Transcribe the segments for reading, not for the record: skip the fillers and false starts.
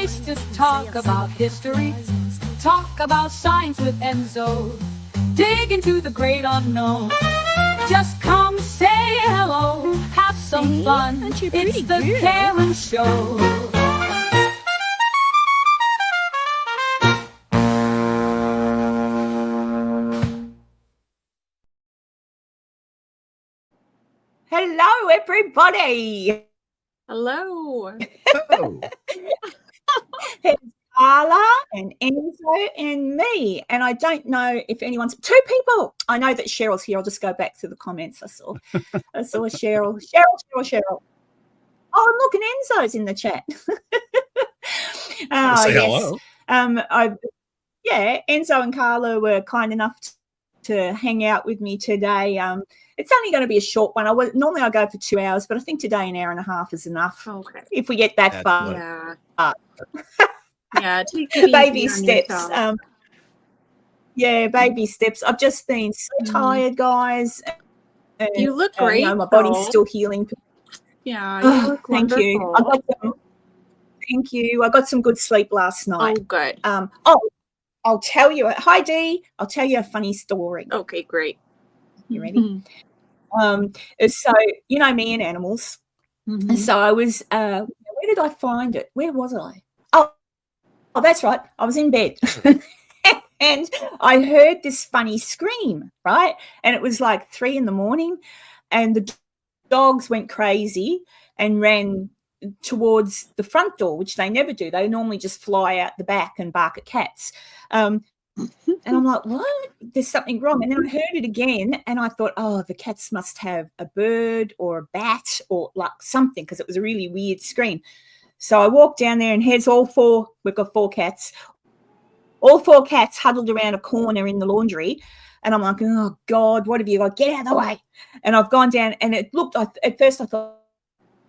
place to talk about history, talk about science with Enzo, dig into the great unknown. Just come say hello, have some fun. It's the Karen Show. Hello, everybody. Hello. Oh. It's Carla and Enzo and me. And I don't know if anyone's two people. I know that Cheryl's here. I'll just go back to the comments I saw. I saw Cheryl. Oh, look, and Enzo's in the chat. Say hello. Enzo and Carla were kind enough to hang out with me today. It's only going to be a short one. Normally I go for 2 hours, but I think today an hour and a half is enough. Okay. If we get that far. Yeah. Take it Baby steps. Baby steps. I've just been so tired, guys. And, you look great. My body's still healing. Yeah, you look thank wonderful. Thank you. I got some good sleep last night. Oh, good. I'll tell you. Hi, Dee. I'll tell you a funny story. Okay, great. You ready? So you know me and animals. Mm-hmm. And so I was. Where did I find it? Where was I? Oh, that's right. I was in bed, and I heard this funny scream. Right, and it was like 3 a.m, and the dogs went crazy and ran towards the front door, which they never do. They normally just fly out the back and bark at cats. And I'm like, what? There's something wrong. And then I heard it again, and I thought, oh, the cats must have a bird or a bat or like something, because it was a really weird scream. So I walked down there, and here's all 4. We've got 4 cats. All 4 cats huddled around a corner in the laundry. And I'm like, oh, God, what have you got? Get out of the way. And I've gone down, and it looked, at first I thought,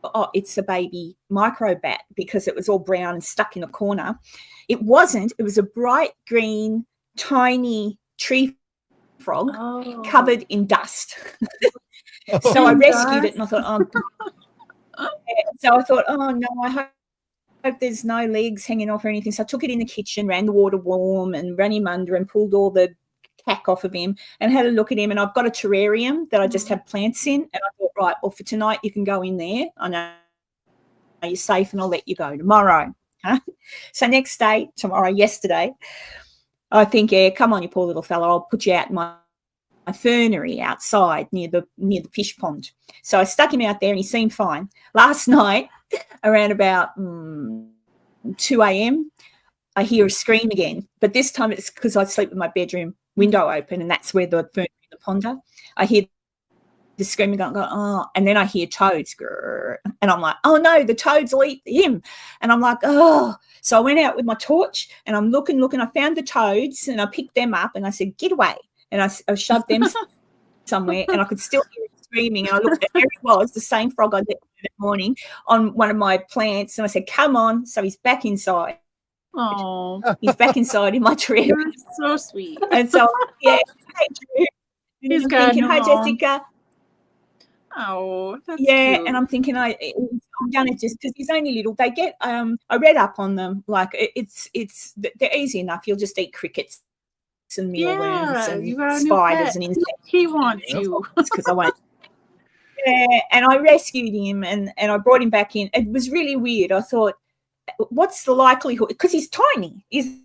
oh, it's a baby microbat, because it was all brown and stuck in a corner. It wasn't. It was a bright green, tiny tree frog covered in dust. So I rescued it, and I thought, oh no, I hope there's no legs hanging off or anything. So I took it in the kitchen, ran the water warm, and ran him under and pulled all the cack off of him and had a look at him. And I've got a terrarium that I just have plants in, and I thought, right, well, for tonight you can go in there. I know you're safe, and I'll let you go tomorrow. Huh? So next day, yesterday, I think, yeah, come on, you poor little fella, I'll put you out in my fernery outside near the fish pond. So I stuck him out there, and he seemed fine. Last night, around about 2 a.m, I hear a scream again, but this time it's because I sleep with my bedroom window open, and that's where the fernery and the pond are. I hear the screaming going, and then I hear toads, and I'm like, oh no, the toads will eat him. And I'm like, oh. So I went out with my torch, and I'm looking. I found the toads, and I picked them up, and I said, get away. And I shoved them somewhere, and I could still hear it screaming. And I looked, and there it was, the same frog I did that morning on one of my plants. And I said, come on. So he's back inside. Oh, he's back inside in my tree. That's so sweet. And so, yeah, hey, Drew. He's I'm thinking, hi, Jessica. Oh, that's cute. Cute. And I'm thinking I'm gonna just, because he's only little. They get I read up on them, like they're easy enough. You'll just eat crickets and mealworms and spiders and insects. He wants you because I won't. Yeah, and I rescued him and I brought him back in. It was really weird. I thought, what's the likelihood? Because he's tiny. He's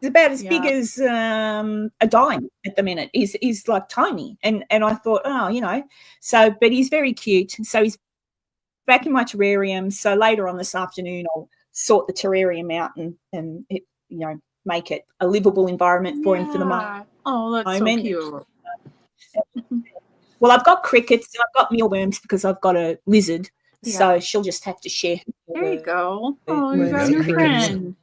about as big as a dime at the minute. He's like tiny. And I thought, so, but he's very cute. So he's back in my terrarium. So later on this afternoon, I'll sort the terrarium out and it, make it a livable environment for him for the moment. Oh, that's so cute. Well, I've got crickets and I've got mealworms because I've got a lizard. Yeah. So she'll just have to share. There you go. Oh, you got your friend.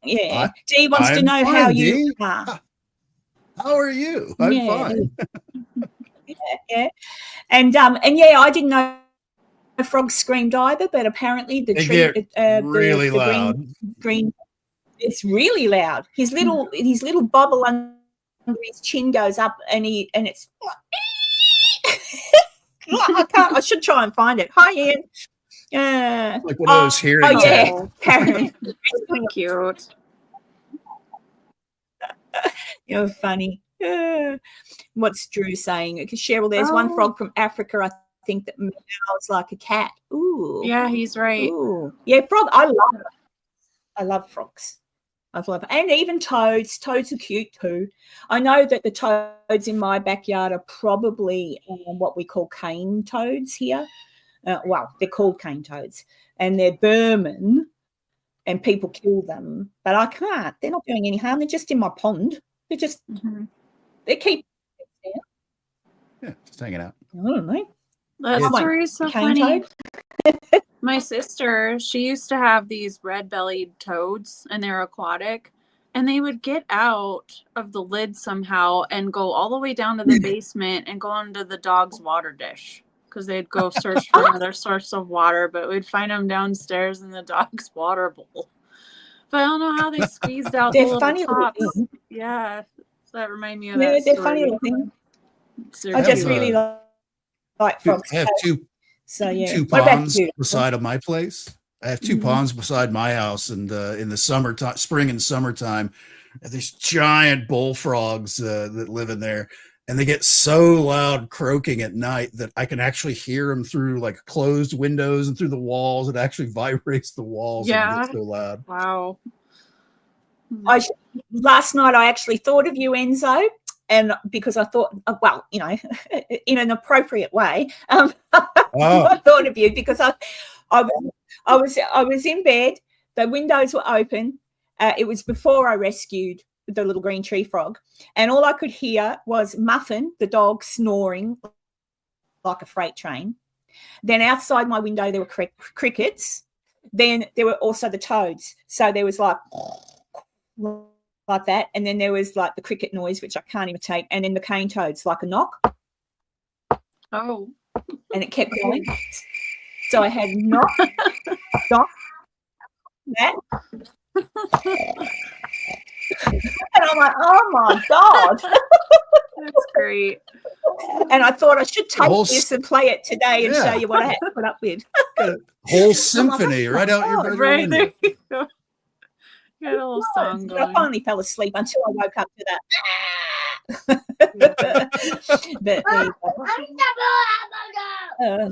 Yeah. Dee wants to know how you are. How are you? I'm fine. Yeah. And I didn't know frogs screamed either, but apparently the tree really loud. Green it's really loud. His little bubble under his chin goes up and it's I should try and find it. Hi, Ian. Like one of those hearing oh yeah, tests. Karen, Cute. you're funny. What's Drew saying? Cheryl, there's one frog from Africa, I think, that meows like a cat. Ooh. Yeah, he's right. Ooh. Yeah, frog. I love frogs. And even toads. Toads are cute too. I know that the toads in my backyard are probably what we call cane toads here. Well, they're called cane toads, and they're Burman, and people kill them. But I can't. They're not doing any harm. They're just in my pond. They're just they keep. Yeah, just hanging out. I don't know. That story is so cane funny. toad. My sister, she used to have these red-bellied toads, and they're aquatic, and they would get out of the lid somehow and go all the way down to the basement and go into the dog's water dish because they'd go search for another source of water, but we'd find them downstairs in the dog's water bowl. But I don't know how they squeezed out the little funny tops. little things. Yeah, so that reminded me of that Yeah, they're story. funny little things. They're I just cute. really like frogs. I have two What about ponds you? beside of my place. I have two ponds beside my house, and in the summertime, spring and summertime, these giant bullfrogs that live in there, and they get so loud croaking at night that I can actually hear them through like closed windows and through the walls. It actually vibrates the walls. Yeah. And gets so loud. Wow. Last night I actually thought of you, Enzo, and because I thought, well, you know, in an appropriate way, I thought of you because I was in bed, the windows were open. It was before I rescued the little green tree frog, and all I could hear was Muffin, the dog, snoring like a freight train. Then outside my window there were crickets. Then there were also the toads. So there was like that, and then there was like the cricket noise, which I can't imitate, and then the cane toads, like a knock. Oh. And it kept going. So I had knock, that. And I'm like, oh my God. That's great. And I thought I should take this and play it today and show you what I had to put up with. Whole symphony right out your right there you go. You got a little song going. I finally fell asleep until I woke up to that. But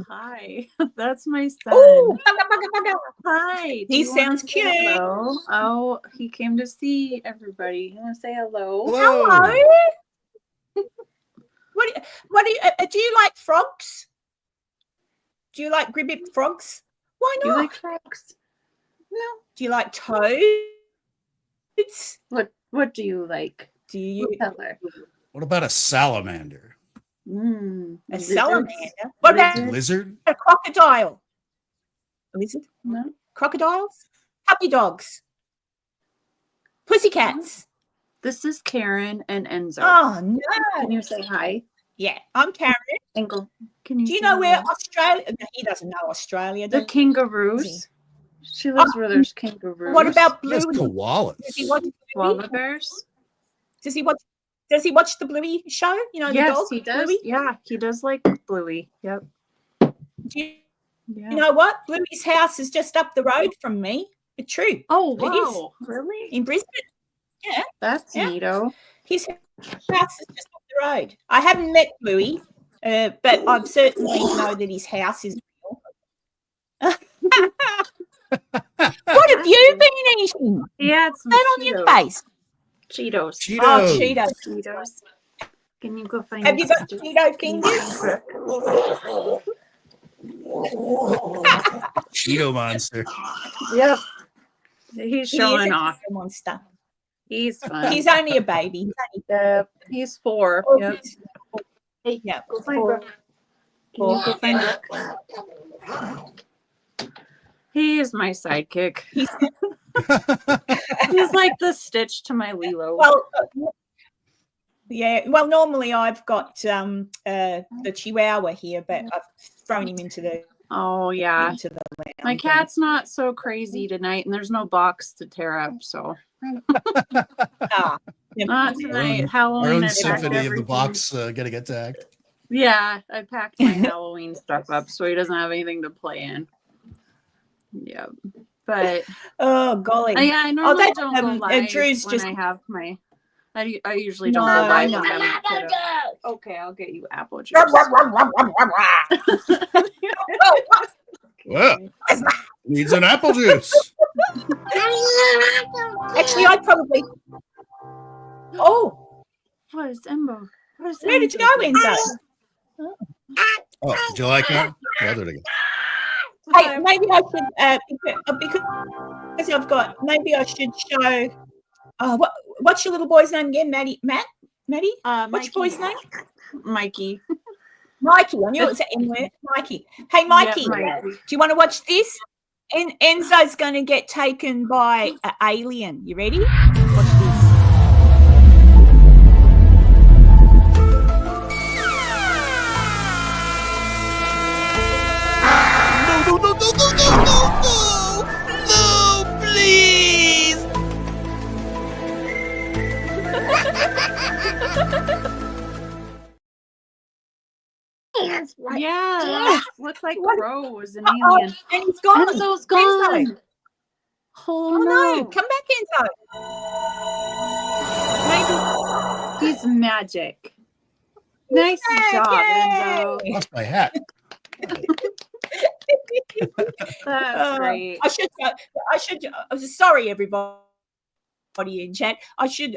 hi, that's my son. Oh, Hi. He sounds cute. Hello? Oh, he came to see everybody. You want to say hello? Hello. Do you like frogs? Do you like gribbit frogs? Why Do you not? like frogs? No. Do you like toads? What do you like? Do you color? What about a salamander? A salamander? What about a lizard? a crocodile? A lizard? No. Crocodiles? Puppy dogs? Pussycats? This is Karen and Enzo. Oh no! Can you say hi? Yeah, I'm Karen. Enzo, can you? Do you say know where hi? Australia? No, he doesn't know Australia. The does kangaroos. She lives where there's kangaroos. What about Yes, Bluey? koalas. Does he watch koala bears? Does he watch the Bluey show? You know, Yes, the dog. he does. Bluey? Yeah, he does like Bluey. Yep. Do you know what? Bluey's house is just up the road from me. It's true. Oh, It is. wow. Really? In Brisbane. Yeah. That's Yeah. neato. His house is just up the road. I haven't met Bluey, but I certainly know that his house is real. What have you been eating? Yeah, it's That on your face? Cheetos. Cheetos. Oh, Cheetos. Cheetos. Can you go find Have you got sister? Cheeto fingers? Cheeto monster. Yep. He's He showing is a off. monster. He's fun. He's only a baby. He's 4. Yep. Hey, Yeah. go find Brooke. Can you go find Brooke? He is my sidekick. He's like the Stitch to my Lilo. Well, yeah. Well, normally I've got the Chihuahua here, but I've thrown him into the yeah. lounge. My cat's not so crazy tonight, and there's no box to tear up, so. Not tonight. Halloween. Our own I packed symphony of the everything. box getting attacked. Yeah, I packed my Halloween stuff up so he doesn't have anything to play in. Yeah, but Oh, golly. I normally that's, don't go live Drew's when just- I have my. I usually don't No, go I live know. when I'm a kiddo. Okay, I'll get you apple juice. Well, needs an apple juice. Actually, I'd probably. Oh, What is Embo? What is where did you Enzo go, doing? Enzo? Oh, did you like that? Yeah, there we go. Hey, maybe I should, because I've got. Maybe I should show. What's your little boy's name again? Maddie. What's Mikey. your boy's name? Mikey. Mikey. I knew it was an N word. Mikey. Hey, Mikey. Yeah, Mikey. Do you want to watch this? Enzo's going to get taken by an alien. You ready? Watch this. No, please. Yeah, that looks like What? Crow was an Oh, alien. and he's gone. Enzo's gone. Enzo. Oh, Oh, no. no. Come back, Enzo. He's magic. Nice job, Enzo. Yay. Lost my hat. That's great. I should. I'm sorry, everybody in chat. I should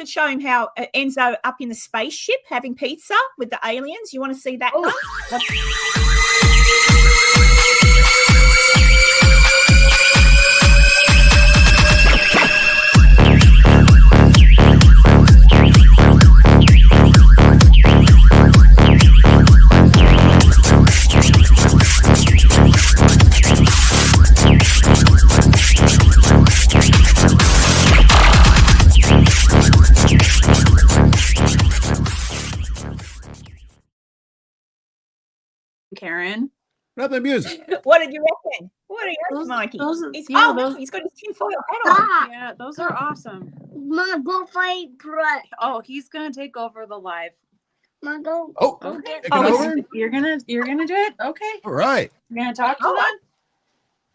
show him how Enzo up in the spaceship having pizza with the aliens. You want to see that one? Karen. Not the music. What did you reckon? What do you reckon, Those- Mikey? those- He's yeah, those- he's got his tinfoil hat on. Yeah, those are awesome. Ma, go fight Brett. Oh, he's gonna take over the live. Ma, go. Oh, Okay. take it Oh, over. You're gonna do it? Okay. All right. You're gonna talk to Oh, them?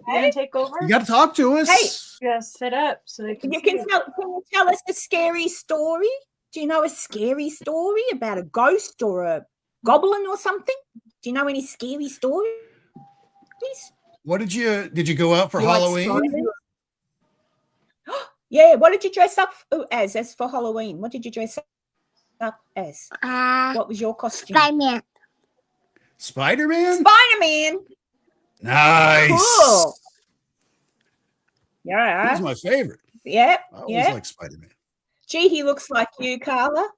You're gonna take over? You got to talk to us. Hey. Yeah, sit up so they can Can see you tell us a scary story? Do you know a scary story about a ghost or a goblin or something? Do you know any scary stories? What did you go out for You like Halloween? stories? Yeah, what did you dress up as for Halloween? What did you dress up as? What was your costume? Spider-Man. Spider-Man? Spider-Man. Nice. Cool. He Yeah. was my favorite. Yeah. I always Yeah. like Spider-Man. Gee, he looks like you, Carla.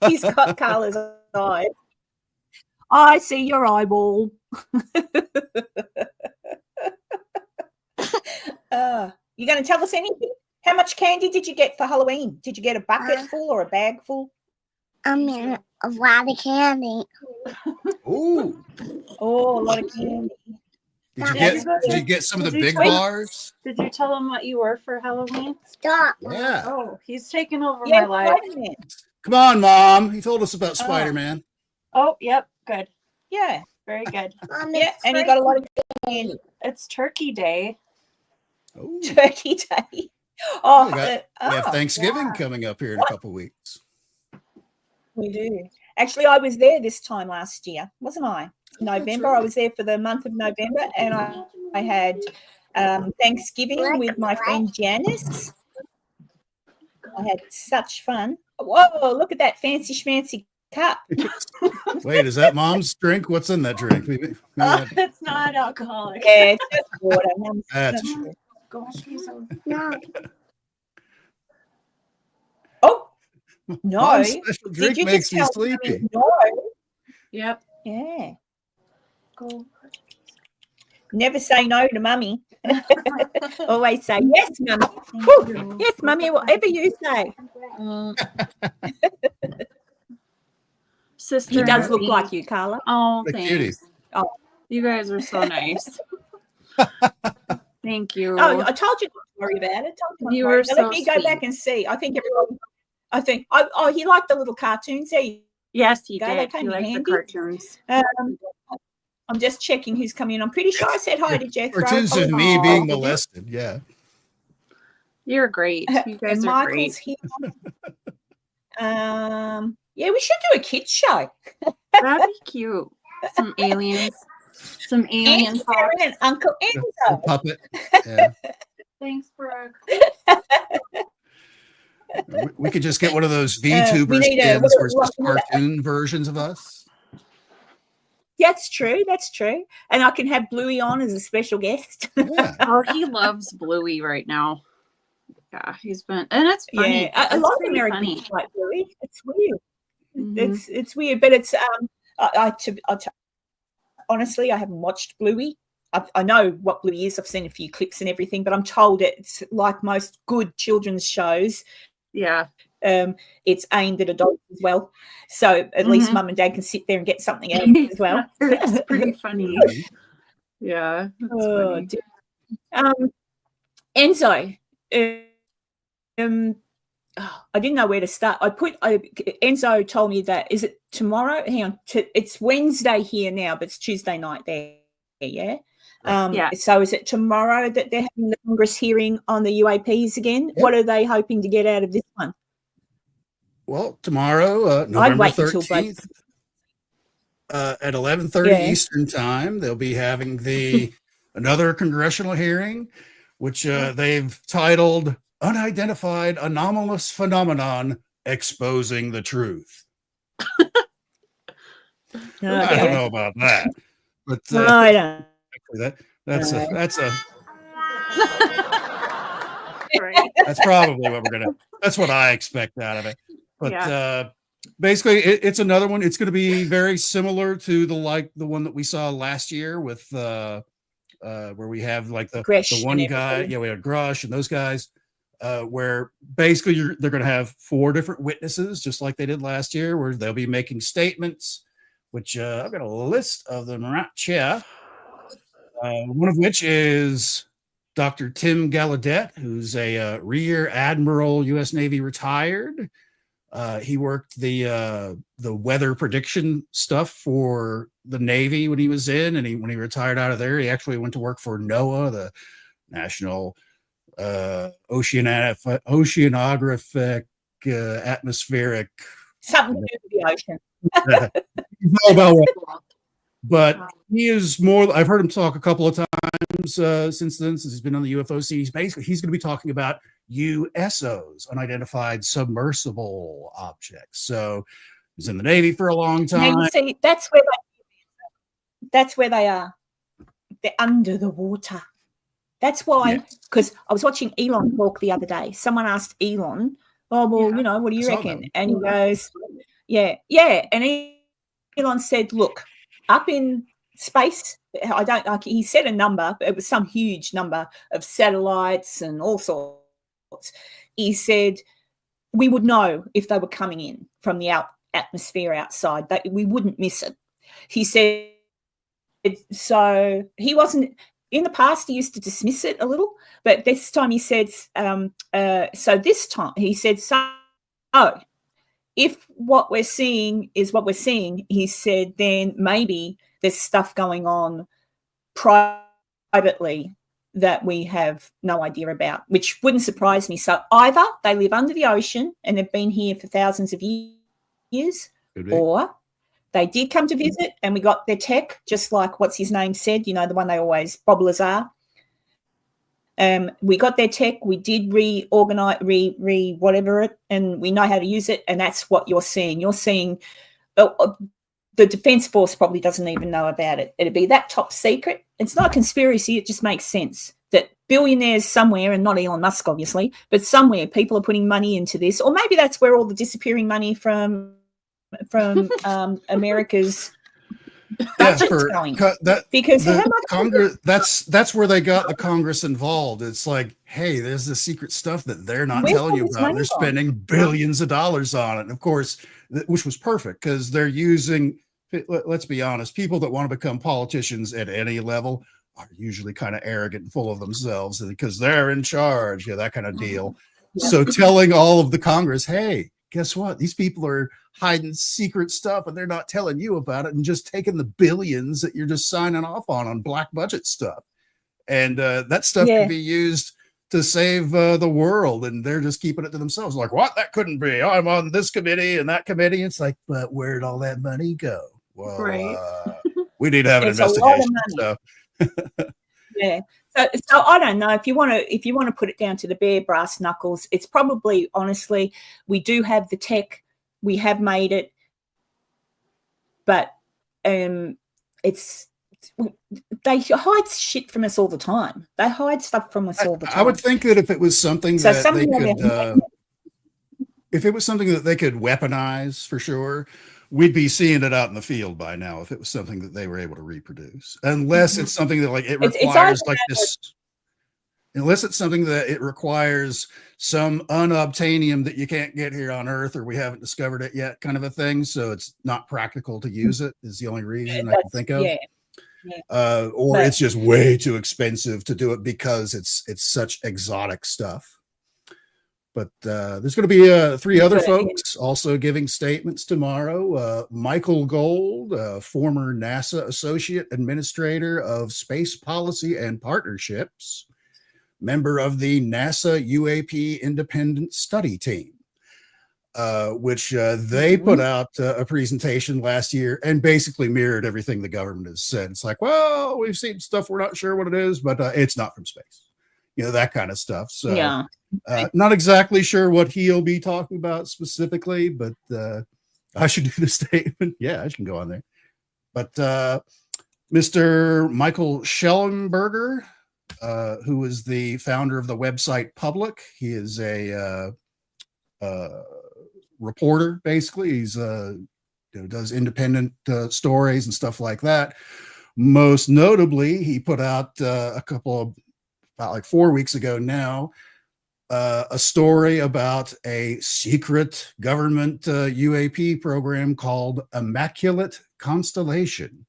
He's got Carla's eyes. I see your eyeball. You going to tell us anything? How much candy did you get for Halloween? Did you get a bucket full or a bag full? I mean, a lot of candy. Ooh. Oh, a lot of candy. Did you get some of the Did you big try- bars? Did you tell him what you were for Halloween? Stop. Yeah. Oh, he's taking over Yeah, my life. Spider-Man. Come on, Mom. He told us about Spider-Man. Oh, yep, good. Yeah, Very good. yeah, and you got a lot of candy. It's Turkey Day. Oh, Turkey Day. Oh, We got- we have oh, Thanksgiving wow. coming up here in a couple weeks. We do. Actually, I was there this time last year, wasn't I? November. I was there for the month of November, and I had Thanksgiving with my friend Janice. I had such fun. Whoa, look at that fancy schmancy cup. Wait, is that Mom's drink? What's in that drink? It's not alcoholic. Yeah, it's just water. Mum's- That's Go wash these over. No. Oh, no. Mom's special Did drink you makes just me tell sleepy. Mummy no? Yep. Yeah. Go. Never say no to Mummy. Always say yes, Mummy. Whew. Yes, Mummy, whatever you say. Sister. He does and look me. like you, Carla. Oh, The thanks. cutie. Oh. You guys are so nice. Thank you. Oh, I told you not to worry about it. Told you not to You worry. were Now, so let me go sweet. back and see. I think he liked the little cartoons. There you Yes, he go. They did. came He in liked the handy. cartoons. I'm just checking who's coming in. I'm pretty sure I said hi to Jethro. Cartoons of me being molested. Yeah. You're great. You guys and are Michael's great. here. Yeah, we should do a kids show. That'd be cute. Some aliens. Some alien Aunt talk. Karen and Uncle A Enzo. puppet. Yeah. Thanks, Brooke. We could just get one of those we VTubers need skins what- where it's just cartoon versions of us. That's true. That's true. And I can have Bluey on as a special guest. Yeah. Oh, he loves Bluey right now. Yeah, he's been, and it's funny. Yeah, a It's lot of pretty Americans funny. like Bluey. It's weird. Mhm. It's weird, but it's honestly, I haven't watched Bluey. I know what Bluey is. I've seen a few clips and everything, but I'm told it's like most good children's shows. Yeah. It's aimed at adults as well, so at least mum and dad can sit there and get something out of it as well. It's pretty funny. Yeah. That's Oh, funny. dear. Enzo, I didn't know where to start. Enzo told me that, is it tomorrow? Hang on, it's Wednesday here now, but it's Tuesday night there. Yeah. Yeah. So is it tomorrow that they're having the Congress hearing on the UAPs again? Yep. What are they hoping to get out of this one? Well, tomorrow, I'd November wait until 13th, at 11:30 Yeah. Eastern time, they'll be having another congressional hearing, which they've titled "Unidentified Anomalous Phenomenon Exposing the Truth." I don't know about that, but I don't. that's Right. that's probably what that's what I expect out of it. But basically, it's another one. It's going to be very similar to the one that we saw last year with where we have like the one guy. Yeah, we had Grush and those guys. Where basically they're going to have 4 different witnesses, just like they did last year, where they'll be making statements, which I've got a list of them right here. One of which is Dr. Tim Gallaudet, who's a Rear Admiral, U.S. Navy retired. He worked the weather prediction stuff for the Navy when he was in, and when he retired out of there, he actually went to work for NOAA, the National Oceanographic Atmospheric, something to do with the ocean. But he is more. I've heard him talk a couple of times since he's been on the UFO scene. He's going to be talking about USOs, unidentified submersible objects. So he's in the Navy for a long time. Now, you see, that's where they are. They're under the water. That's why, because I was watching Elon talk the other day. Someone asked Elon, "Oh, well, what do you reckon?" And he goes, "Yeah." And Elon said, "Look, up in space, he said a number, but it was some huge number of satellites and all sorts. He said, we would know if they were coming in from the atmosphere outside, that we wouldn't miss it." He said, so he wasn't, in the past, he used to dismiss it a little, but this time he said, so this time he said, if what we're seeing is what we're seeing, he said, then maybe there's stuff going on privately that we have no idea about, which wouldn't surprise me. So either they live under the ocean and they've been here for thousands of years, or they did come to visit and we got their tech, just like what's his name said, the one they always, Bob Lazar. We got their tech, we did reorganize, whatever it, and we know how to use it, and that's what you're seeing. You're seeing the Defence Force probably doesn't even know about it. It'd be that top secret. It's not a conspiracy, it just makes sense that billionaires somewhere, and not Elon Musk obviously, but somewhere people are putting money into this, or maybe that's where all the disappearing money from America's going. Because how much Congress, that's where they got the Congress involved. It's like, hey, there's the secret stuff that they're not telling you about. They're spending billions of dollars on it. And of course, which was perfect because they're using, let's be honest, people that want to become politicians at any level are usually kind of arrogant and full of themselves because they're in charge, that kind of deal. So telling all of the Congress, hey, guess what? These people are hiding secret stuff and they're not telling you about it and just taking the billions that you're just signing off on black budget stuff. And that stuff can be used to save the world, and they're just keeping it to themselves. Like, what? That couldn't be. I'm on this committee and that committee. It's like, but where'd all that money go? Well, we need to have an investigation. So. Yeah. So I don't know if you want to put it down to the bare brass knuckles. It's probably, honestly, we do have the tech, we have made it, but it's. They hide shit from us all the time. They hide stuff from us all the time. I would think that if it was something that they could, if it was something that they could weaponize for sure, we'd be seeing it out in the field by now. If it was something that they were able to reproduce, unless it's something that like it requires like this, unless it's something that it requires some unobtainium that you can't get here on Earth or we haven't discovered it yet, kind of a thing. So it's not practical to use it. Is the only reason I can think of. Yeah. Or it's just way too expensive to do it because it's such exotic stuff. But there's going to be 3 other folks also giving statements tomorrow. Michael Gold, former NASA Associate Administrator of Space Policy and Partnerships, member of the NASA UAP Independent Study Team. Which they put out a presentation last year and basically mirrored everything the government has said. It's like, well, we've seen stuff, we're not sure what it is, but it's not from space, that kind of stuff. So not exactly sure what he'll be talking about specifically, but I should do the statement. Yeah, I can go on there. But Mr. Michael Schellenberger, who is the founder of the website Public, he is a reporter. Basically, he's does independent stories and stuff like that. Most notably, he put out about 4 weeks ago now a story about a secret government UAP program called Immaculate Constellation,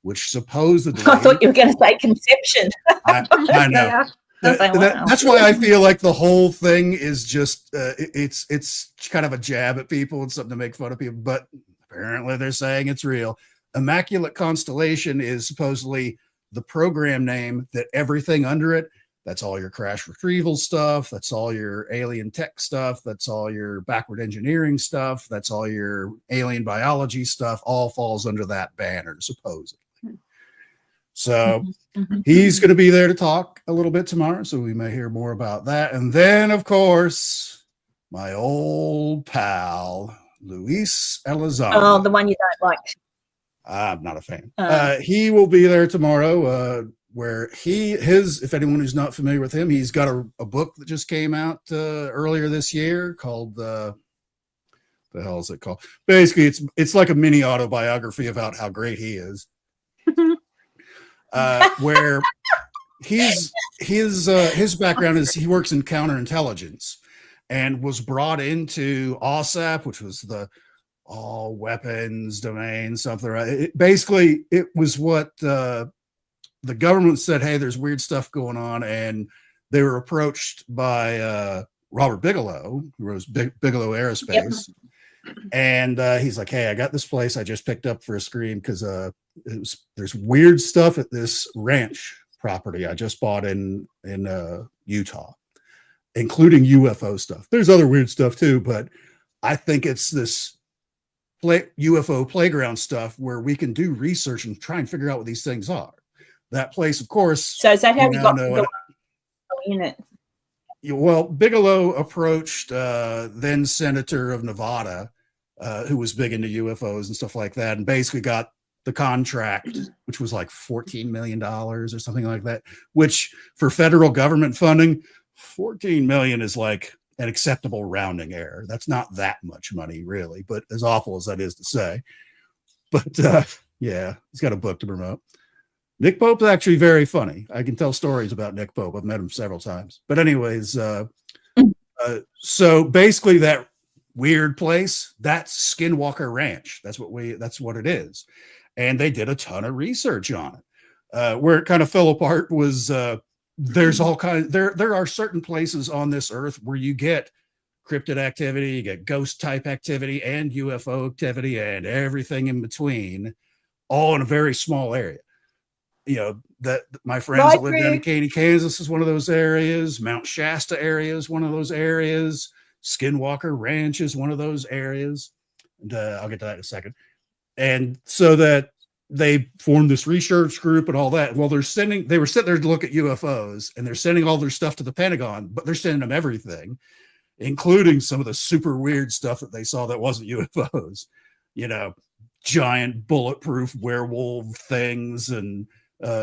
which supposedly I thought you were going to say conception. I know. That's why I feel like the whole thing is just it's kind of a jab at people and something to make fun of people, but apparently they're saying it's real. Immaculate Constellation is supposedly the program name that everything under it, that's all your crash retrieval stuff, that's all your alien tech stuff, that's all your backward engineering stuff, that's all your alien biology stuff, all falls under that banner, supposedly. So he's going to be there to talk a little bit tomorrow, so we may hear more about that. And then, of course, my old pal, Luis Elizondo. Oh, the one you don't like. I'm not a fan. He will be there tomorrow, where if anyone who's not familiar with him, he's got a book that just came out earlier this year called, the hell is it called? Basically, it's like a mini autobiography about how great he is. Where his background is he works in counterintelligence and was brought into OSAP, which was the all weapons domain, something. Right? Basically, it was what the government said, hey, there's weird stuff going on, and they were approached by Robert Bigelow, who was Bigelow Aerospace. Yep. And he's like, hey, I got this place I just picked up for a screen because there's weird stuff at this ranch property I just bought in Utah, including UFO stuff. There's other weird stuff too, but I think it's this UFO playground stuff where we can do research and try and figure out what these things are. That place, of course. So is that how we got in it? Well, Bigelow approached then Senator of Nevada, who was big into UFOs and stuff like that, and basically got the contract, which was like $14 million or something like that, which for federal government funding, $14 million is like an acceptable rounding error. That's not that much money, really, but as awful as that is to say. But yeah, he's got a book to promote. Nick Pope's actually very funny. I can tell stories about Nick Pope. I've met him several times. But anyways, so basically that weird place, that's Skinwalker Ranch. That's what it is. And they did a ton of research on it. Where it kind of fell apart was there's all kinds. There are certain places on this earth where you get cryptid activity, you get ghost type activity and UFO activity and everything in between, all in a very small area. You know, that my friends that live down in Katy, Kansas is one of those areas. Mount Shasta area is one of those areas. Skinwalker Ranch is one of those areas. And I'll get to that in a second. And so that they formed this research group and all that. Well, they were sitting there to look at UFOs, and they're sending all their stuff to the Pentagon, but they're sending them everything, including some of the super weird stuff that they saw that wasn't UFOs, you know, giant bulletproof werewolf things and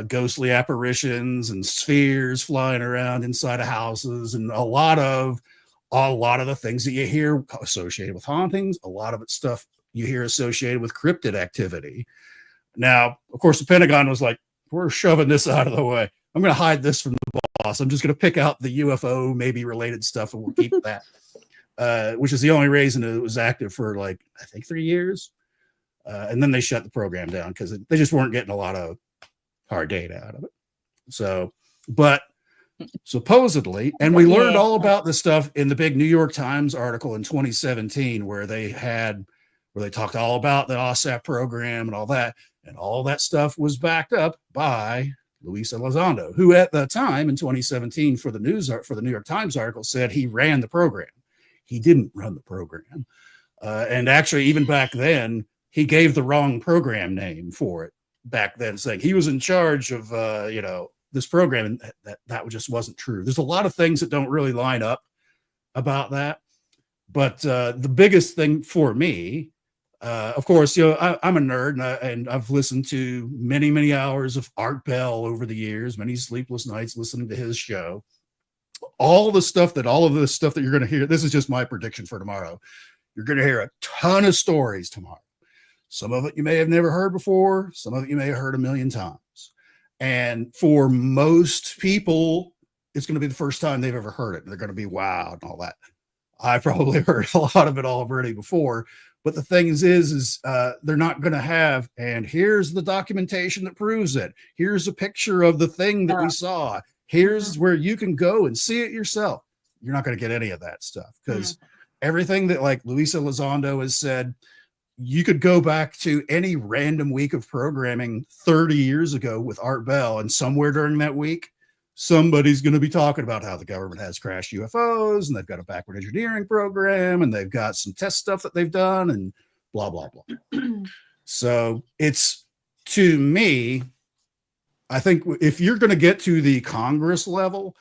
ghostly apparitions and spheres flying around inside of houses, and a lot of the things that you hear associated with hauntings, a lot of it stuff you hear associated with cryptid activity. Now, of course, the Pentagon was like, we're shoving this out of the way. I'm going to hide this from the boss. I'm just going to pick out the UFO maybe related stuff, and we'll keep that, which is the only reason it was active for like, I think 3 years. And then they shut the program down because they just weren't getting a lot of hard data out of it. So, but supposedly, and we learned all about this stuff in the big New York Times article in 2017, where they talked all about the OSAP program and all that. And all that stuff was backed up by Luis Elizondo, who at the time in 2017 for the New York Times article said he ran the program. He didn't run the program. And actually, even back then, he gave the wrong program name for it back then, saying he was in charge of, this program. And that just wasn't true. There's a lot of things that don't really line up about that. But the biggest thing for me, of course, I'm a nerd, and I've listened to many, many hours of Art Bell over the years, many sleepless nights listening to his show. All of this stuff that you're going to hear, this is just my prediction for tomorrow. You're going to hear a ton of stories tomorrow. Some of it you may have never heard before. Some of it you may have heard a million times. And for most people, it's going to be the first time they've ever heard it. They're going to be wow and all that. I probably heard a lot of it already before. But the thing is they're not going to have, and here's the documentation that proves it. Here's a picture of the thing that we saw. Here's where you can go and see it yourself. You're not going to get any of that stuff, because everything that like Luis Elizondo has said, you could go back to any random week of programming 30 years ago with Art Bell, and somewhere during that week, somebody's going to be talking about how the government has crashed UFOs, and they've got a backward engineering program, and they've got some test stuff that they've done, and blah, blah, blah. So it's, to me, I think if you're going to get to the Congress level,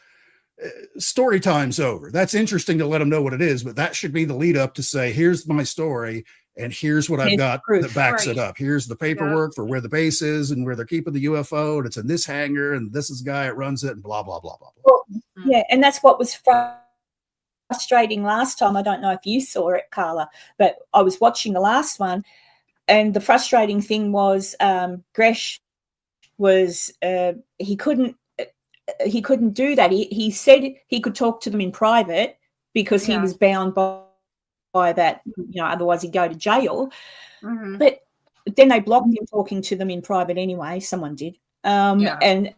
story time's over. That's interesting to let them know what it is, but that should be the lead up to say, here's my story, and here's what I've got that backs it up. Here's the paperwork for where the base is and where they're keeping the UFO, and it's in this hangar, and this is the guy that runs it, and blah, blah, blah, blah, blah. Well, yeah, and that's what was frustrating last time. I don't know if you saw it, Carla, but I was watching the last one, and the frustrating thing was Gresh was he couldn't do that. He said he could talk to them in private because he was bound by that, otherwise he'd go to jail. But then they blocked him talking to them in private anyway. Someone did. And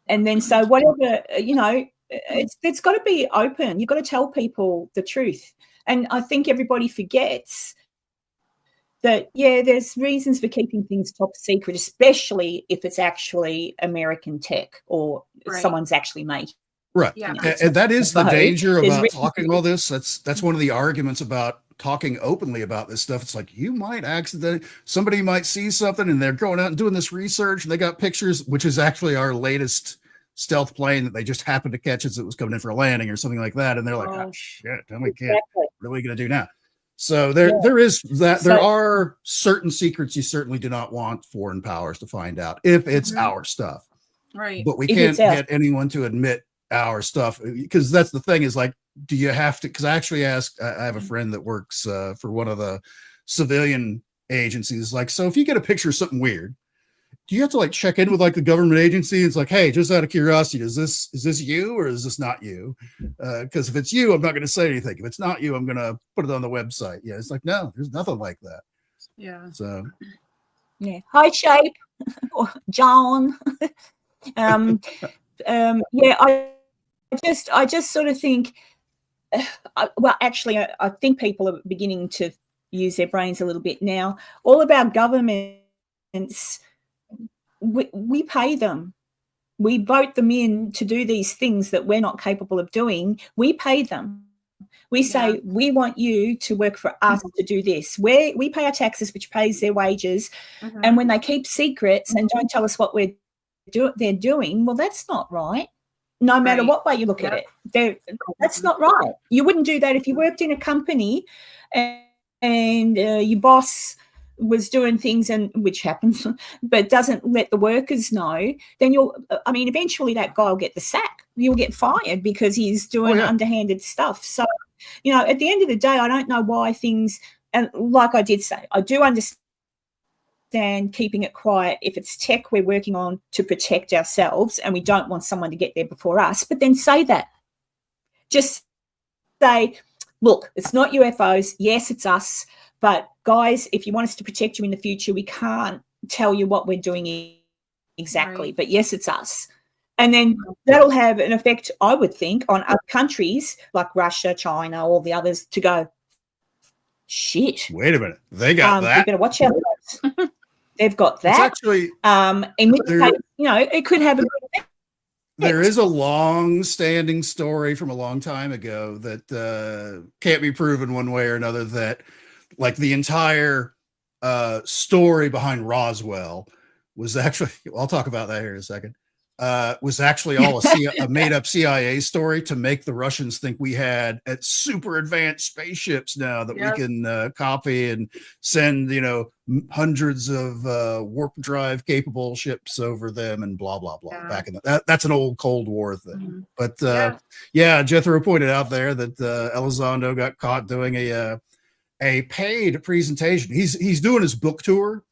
then so whatever, it's got to be open. You've got to tell people the truth. And I think everybody forgets that, there's reasons for keeping things top secret, especially if it's actually American tech or someone's actually making. Right. Yeah. And that is the danger about talking all this. That's one of the arguments about talking openly about this stuff. It's like, you might somebody might see something, and they're going out and doing this research, and they got pictures, which is actually our latest stealth plane that they just happened to catch as it was coming in for a landing or something like that. And they're like, oh shit, then we can't. What are we going to do now? So there is that. There are certain secrets you certainly do not want foreign powers to find out if it's our stuff. Right. But we can't get anyone to admit our stuff, because that's the thing, is like, do you have to? Because I actually asked, I have a friend that works for one of the civilian agencies. Like, so if you get a picture of something weird, do you have to like check in with like the government agency? It's like, hey, just out of curiosity, is this you or is this not you? Because if it's you, I'm not going to say anything. If it's not you, I'm going to put it on the website. Yeah, it's like, no, there's nothing like that. Yeah. So. Yeah. Hi, Shape. John. I just sort of think well, actually, I think people are beginning to use their brains a little bit now. All of our governments, we pay them. We vote them in to do these things that we're not capable of doing. We pay them. We say, we want you to work for us to do this. We pay our taxes, which pays their wages. And when they keep secrets and don't tell us what they're doing, well, that's not right. No matter what way you look at it, that's not right. You wouldn't do that if you worked in a company and your boss was doing things, and which happens, but doesn't let the workers know. Then eventually that guy will get the sack. You'll get fired because he's doing underhanded stuff. So, at the end of the day, I don't know why things, and like I did say, I do understand keeping it quiet if it's tech we're working on to protect ourselves and we don't want someone to get there before us, but then say that. Just say, look, it's not UFOs. Yes, it's us. But guys, if you want us to protect you in the future, we can't tell you what we're doing exactly. Right. But yes, it's us. And then that'll have an effect, I would think, on other countries like Russia, China, all the others to go, shit. Wait a minute. They got that. We better watch out. They've got that. It's actually, in which case, it could have a good effect. There is a long-standing story from a long time ago that can't be proven one way or another, that like the entire story behind Roswell was actually, I'll talk about that here in a second, was actually all a made-up CIA story to make the Russians think we had super advanced spaceships now that we can copy and send, hundreds of warp drive capable ships over them and blah, blah, blah. Back in that's an old Cold War thing. But Jethro pointed out there that Elizondo got caught doing a paid presentation. He's doing his book tour,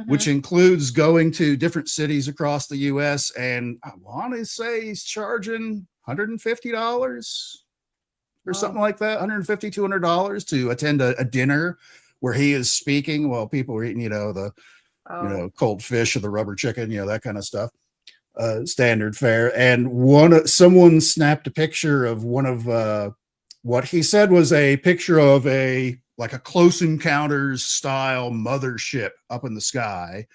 which includes going to different cities across the U.S. And I want to say he's charging $150 or something like that, $150, $200 to attend a dinner where he is speaking while people are eating, the cold fish or the rubber chicken, that kind of stuff, standard fare. And someone snapped a picture of one of what he said was a picture of a Close Encounters style mothership up in the sky,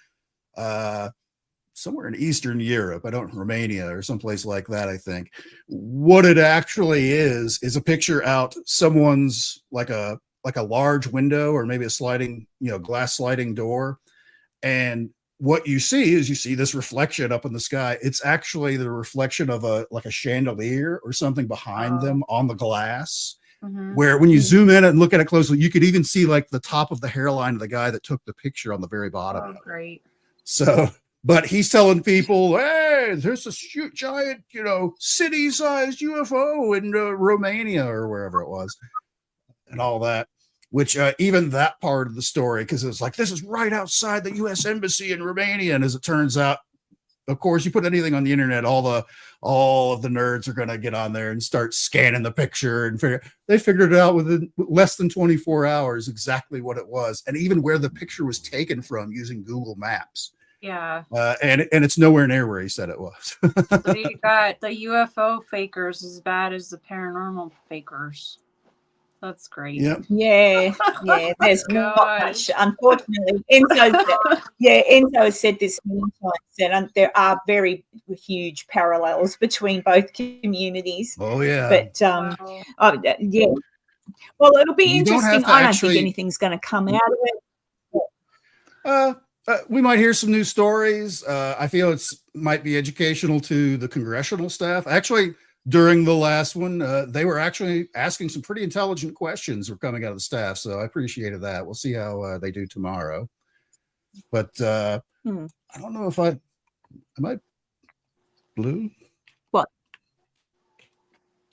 somewhere in Eastern Europe. Romania or someplace like that, I think. What it actually is a picture out someone's like a large window or maybe a sliding, glass sliding door. And what you see this reflection up in the sky. It's actually the reflection of a chandelier or something behind them on the glass. Where when you zoom in and look at it closely, you could even see the top of the hairline of the guy that took the picture on the very bottom. Oh, great. So, but he's telling people, hey, there's this giant, city-sized UFO in Romania or wherever it was and all that, which even that part of the story, because it's this is right outside the U.S. Embassy in Romania. And as it turns out, of course, you put anything on the internet, all of the nerds are going to get on there and start scanning the picture and they figured it out within less than 24 hours exactly what it was, and even where the picture was taken from using Google Maps. Yeah. And it's nowhere near where he said it was. So you got the UFO fakers as bad as the paranormal fakers. That's great. Yep. Yeah. There's not much, unfortunately. Enzo said this many times, and there are very huge parallels between both communities. Oh yeah. But yeah. Well, it'll be interesting. I don't think anything's going to come out of it. We might hear some new stories. I feel might be educational to the congressional staff. Actually, during the last one, they were actually asking some pretty intelligent questions were coming out of the staff. So I appreciated that. We'll see how they do tomorrow. But I don't know if am I blue? What?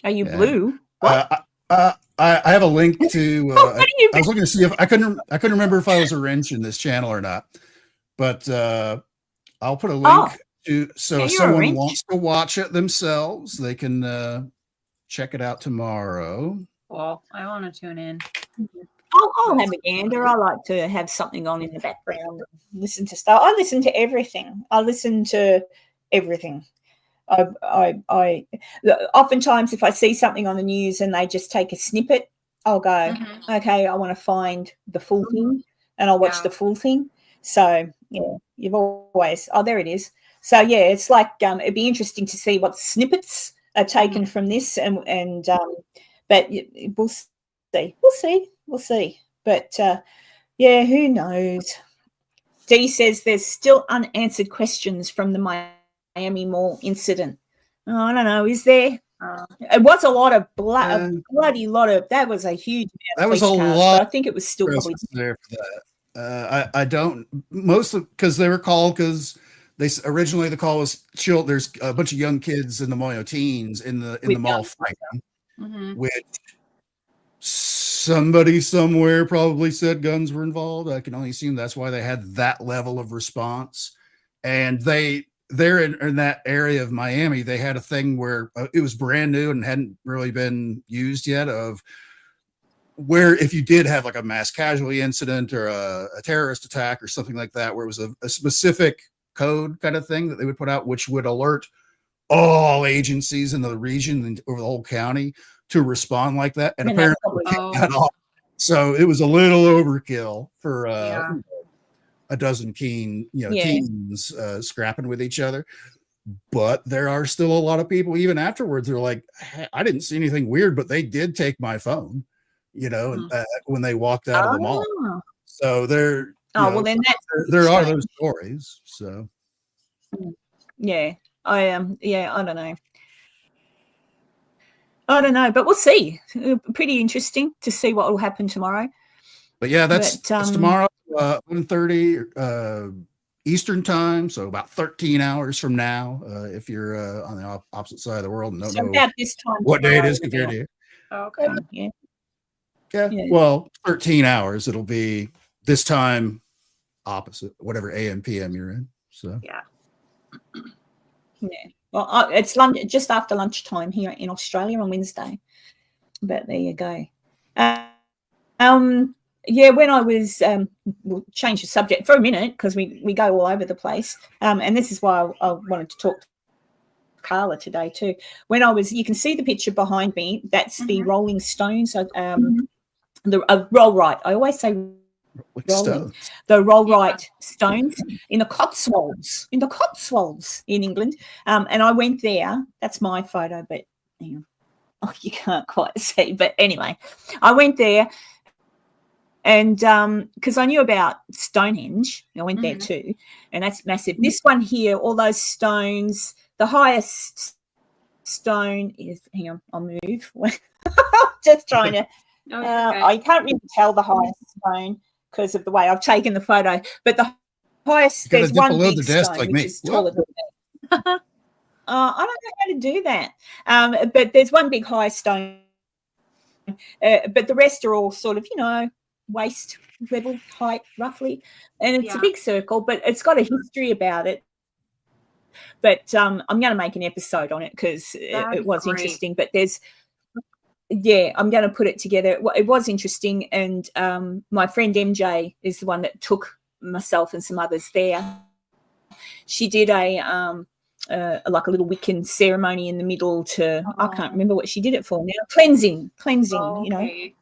Are you blue? What? I have a link to, I was looking to see if I couldn't remember if I was a wrench in this channel or not, but I'll put a link. So if someone wants to watch it themselves, they can check it out tomorrow. Well, I want to tune in. I'll have a gander. I like to have something on in the background. Listen to stuff. I listen to everything. Oftentimes if I see something on the news and they just take a snippet, I'll go, okay, I want to find the full thing, and I'll watch the full thing. So yeah, you've always, there it is. So yeah, it's like it'd be interesting to see what snippets are taken from this, and but we'll see. But yeah, who knows? Dee says there's still unanswered questions from the Miami Mall incident. Oh, I don't know. Is there? It was a lot of bloody lot of. That was a huge. That was a cars, lot. But I think it was still probably there for that. I don't mostly because they were called because they originally the call was chilled. There's a bunch of young kids in the teens in the mall fighting, which somebody somewhere probably said guns were involved. I can only assume that's why they had that level of response. And they're in that area of Miami. They had a thing where it was brand new and hadn't really been used yet, of where if you did have like a mass casualty incident or a terrorist attack or something like that, where it was a specific code kind of thing that they would put out, which would alert all agencies in the region and over the whole county to respond like that. And apparently got off. So it was a little overkill for a dozen teens scrapping with each other. But there are still a lot of people, even afterwards, they're like, hey, I didn't see anything weird, but they did take my phone, when they walked out of the mall. So there are those stories. So yeah, I don't know, but we'll see. Pretty interesting to see what will happen tomorrow. But yeah, that's tomorrow, 1:30 Eastern time, so about 13 hours from now. If you're on the opposite side of the world and don't know about this time what day it is compared to here. Okay. Yeah. Well, 13 hours. It'll be this time opposite whatever AM PM you're in. So yeah. Well, it's lunch, just after lunchtime here in Australia on Wednesday. But there you go. Yeah, when I was, we'll change the subject for a minute because we go all over the place. And this is why I wanted to talk to Carla today too. When I was, you can see the picture behind me. That's the Rolling Stones. The Roll Right. I always say rolling. The Roll Right Stones in the Cotswolds, in England. And I went there. That's my photo, but you can't quite see. But anyway, I went there. And because I knew about Stonehenge, I went there too, and that's massive. This one here, all those stones, the highest stone is, hang on, I'll move. Just trying to, I can't really tell the highest stone because of the way I've taken the photo, but the highest, there's one big stone, like which is taller than me. I don't know how to do that, but there's one big high stone, but the rest are all sort of, waist level height roughly, and it's a big circle, but it's got a history about it. But I'm going to make an episode on it because it was interesting. But I'm going to put it together. It was interesting, and my friend MJ is the one that took myself and some others there. She did a like a little Wiccan ceremony in the middle to, I can't remember what she did it for now. Cleansing, Okay.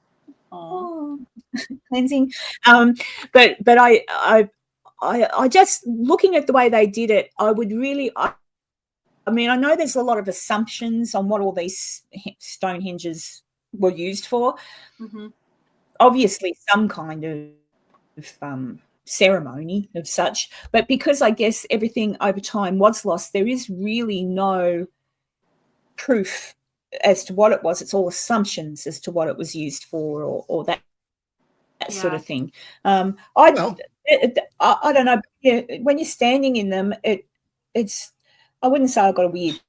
Cleansing. But I just, looking at the way they did it, I would really, I mean, I know there's a lot of assumptions on what all these Stonehenges were used for. Obviously some kind of ceremony of such, but because I guess everything over time was lost, there is really no proof as to what it was. It's all assumptions as to what it was used for, or that sort of thing. I don't know. When you're standing in them, it's, I wouldn't say I got a weird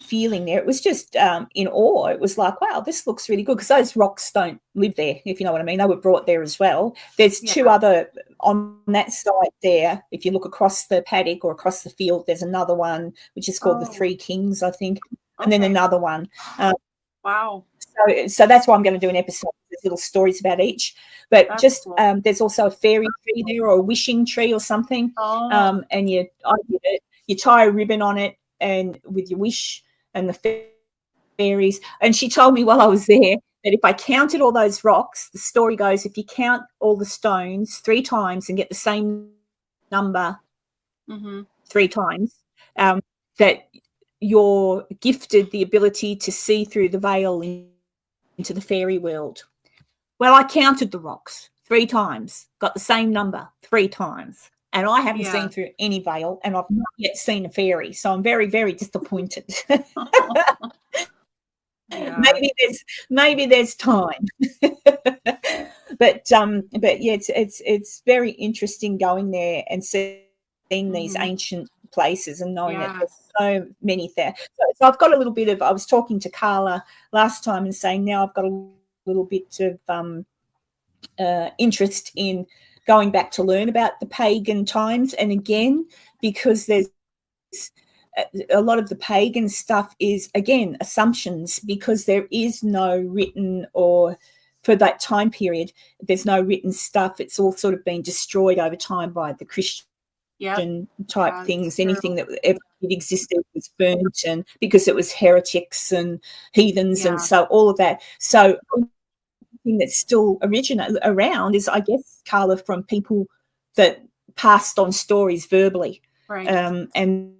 feeling there. It was just in awe. It was like, wow, this looks really good, because those rocks don't live there, if you know what I mean. They were brought there as well. There's two other on that side there. If you look across the paddock or across the field, there's another one which is called the Three Kings, I think. And then another one. Wow. So that's why I'm going to do an episode. There's little stories about each. But that's just cool. There's also a fairy tree there, or a wishing tree or something. And you tie a ribbon on it, and with your wish and the fairies. And she told me while I was there that if I counted all those rocks, the story goes, if you count all the stones 3 times and get the same number 3 times, that you're gifted the ability to see through the veil into the fairy world. Well, I counted the rocks 3 times, got the same number 3 times, and I haven't seen through any veil, and I've not yet seen a fairy, so I'm very, very disappointed. Maybe there's time. but yeah, it's very interesting going there and seeing these ancient places and knowing that there's so many there. So I've got a little bit of, I was talking to Carla last time and saying now I've got a little bit of interest in going back to learn about the pagan times. And again, because there's a lot of the pagan stuff is, again, assumptions, because there is no written, or for that time period, there's no written stuff. It's all sort of been destroyed over time by the Christian type things. Anything that ever existed was burnt, and because it was heretics and heathens, and so all of that. So thing that's still around is, I guess, Carla, from people that passed on stories verbally, and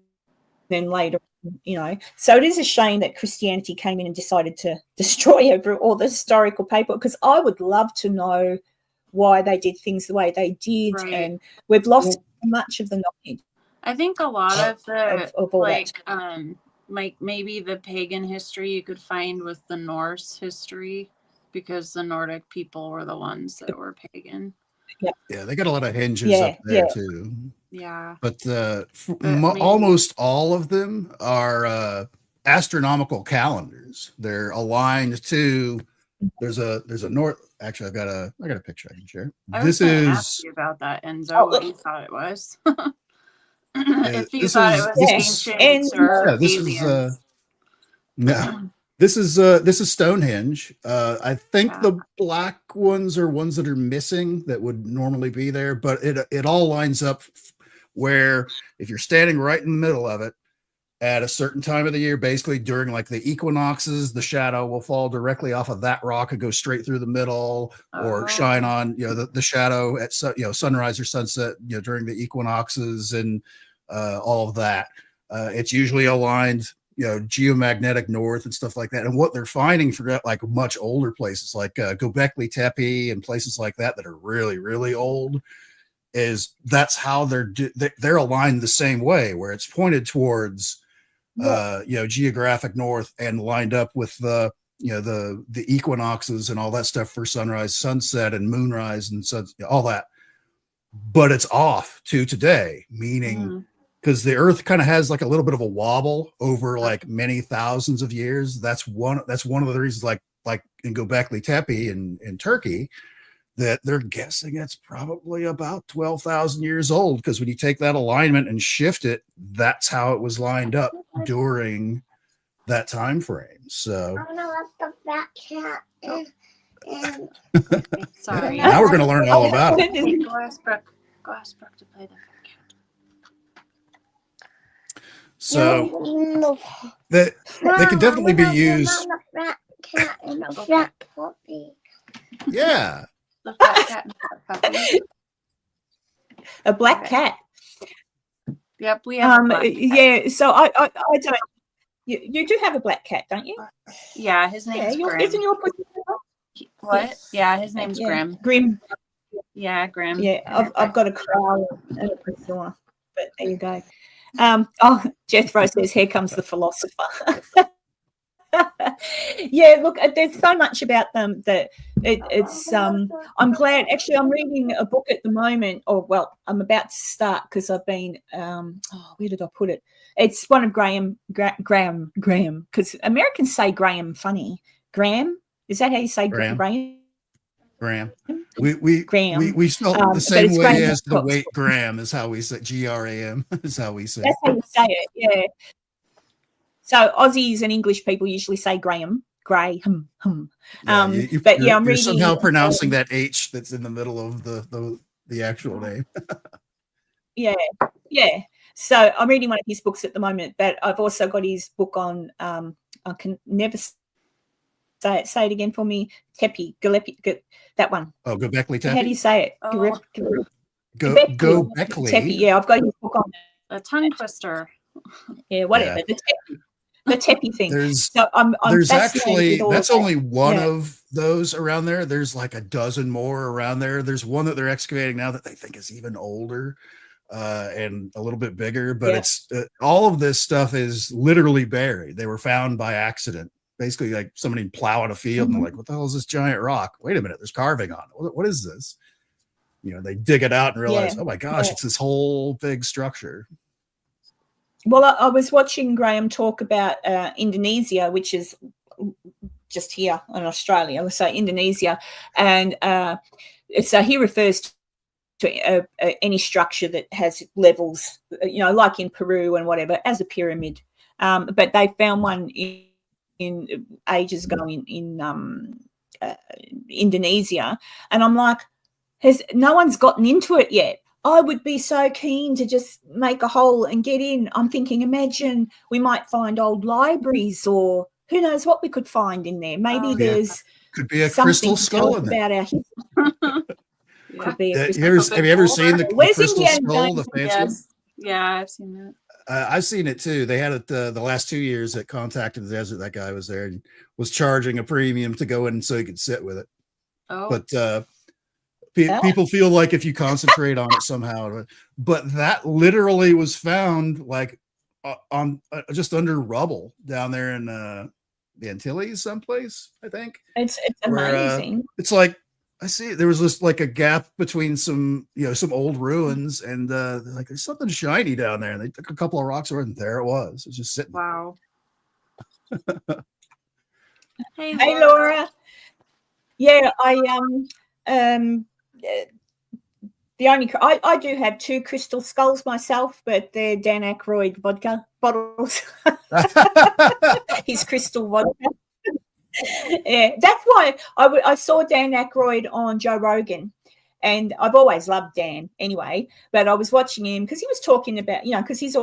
then later, so it is a shame that Christianity came in and decided to destroy all the historical paper, because I would love to know why they did things the way they did, and we've lost much of the knowledge. I think a lot of the of all like maybe the pagan history you could find with the Norse history, because the Nordic people were the ones that were pagan. Yeah, they got a lot of hinges up there too. Yeah. But almost all of them are astronomical calendars. They're aligned to. There's a north. Actually, I got a picture I can share. This is ask you about that, Enzo. What you thought it was? If you thought it was ancient or aliens. No. This is Stonehenge. I think the black ones are ones that are missing that would normally be there, but it all lines up where if you're standing right in the middle of it at a certain time of the year, basically during like the equinoxes, the shadow will fall directly off of that rock and go straight through the middle, or shine on the shadow at sunrise or sunset during the equinoxes, and all of that. It's usually aligned geomagnetic north and stuff like that. And what they're finding for like much older places like Göbekli Tepe and places like that are really, really old, is that's how they're aligned the same way, where it's pointed towards geographic north and lined up with the equinoxes and all that stuff for sunrise, sunset, and moonrise and all that. But it's off to today, meaning because the earth kind of has like a little bit of a wobble over like many thousands of years. That's one of the reasons, like in Göbekli Tepe in Turkey, that they're guessing it's probably about 12,000 years old, because when you take that alignment and shift it, that's how it was lined up during that time frame. So I know what the fat cat is. Sorry. Now we're going to learn all about it. Go ask Brooke to play the fat cat. So they can definitely be used. A fat cat and a fat puppy. Yeah. The fat cat and the puppy. A black cat. Yep, we have a black cat. So I don't. You do have a black cat, don't you? Yeah, his name's Grim. Isn't your What? Yeah, his name's Grim. Grim. Yeah, Grim. Yeah, I've got a crow and a Priscilla, but there you go. Jethro says, "Here comes the philosopher." Yeah, look, there's so much about them that it's. I'm glad. Actually, I'm reading a book at the moment, or well, I'm about to start, because I've been. Where did I put it? It's one of Graham, because Americans say Graham funny. Graham, is that how you say Graham? Graham. We spell it the same way as the weight gram is how we say GRAM is how we say. That's how you say it, yeah. So Aussies and English people usually say Graham. But yeah, I'm reading. You're somehow pronouncing that H that's in the middle of the actual name. Yeah. So I'm reading one of his books at the moment, but I've also got his book on. I can never say it. Say it again for me. That one. Oh, Göbekli How do you Tepe. say it? Oh. Göbekli. Tepe. Yeah, I've got his book on. A tongue twister. Yeah, whatever. Yeah. The Tepe thing. There's So I'm there's fascinated actually with all that's of that. only one Yeah. of those around there. There's like a dozen more around there. There's one that they're excavating now that they think is even older and a little bit bigger, but Yeah. it's all of this stuff is literally buried. They were found by accident. Basically, like somebody plowing a field and they're like, what the hell is this giant rock? Wait a minute, there's carving on it. What is this? You know, they dig it out and realize, Yeah. oh my gosh, Yeah. it's this whole big structure. Well, I was watching Graham talk about Indonesia, which is just here in Australia. Let's say Indonesia, and so he refers to any structure that has levels, like in Peru and whatever, as a pyramid. But they found one in ages ago in Indonesia, and I'm like, no one's gotten into it yet. I would be so keen to just make a hole and get in. I'm thinking, imagine we might find old libraries, or who knows what we could find in there. Maybe there's could be a something crystal to skull tell in us there. about our history. Yeah. Could be a Have crystal you ever seen the Where's crystal Indiana skull, the Jones? fancy one? Yes. Yeah, I've seen that. I've seen it too. They had it the last 2 years at Contact in the Desert. That guy was there and was charging a premium to go in so he could sit with it. Oh. But people feel like if you concentrate on it somehow, but that literally was found like on just under rubble down there in the Antilles someplace, I think. It's where, amazing. it's like, I see there was just like a gap between some old ruins and like there's something shiny down there. And they took a couple of rocks over and there it was. It was just sitting. Wow. Hey, Laura. Yeah, I do have 2 crystal skulls myself, but they're Dan Aykroyd vodka bottles. His crystal vodka. Yeah, that's why I saw Dan Aykroyd on Joe Rogan, and I've always loved Dan anyway, but I was watching him because he was talking about, because he's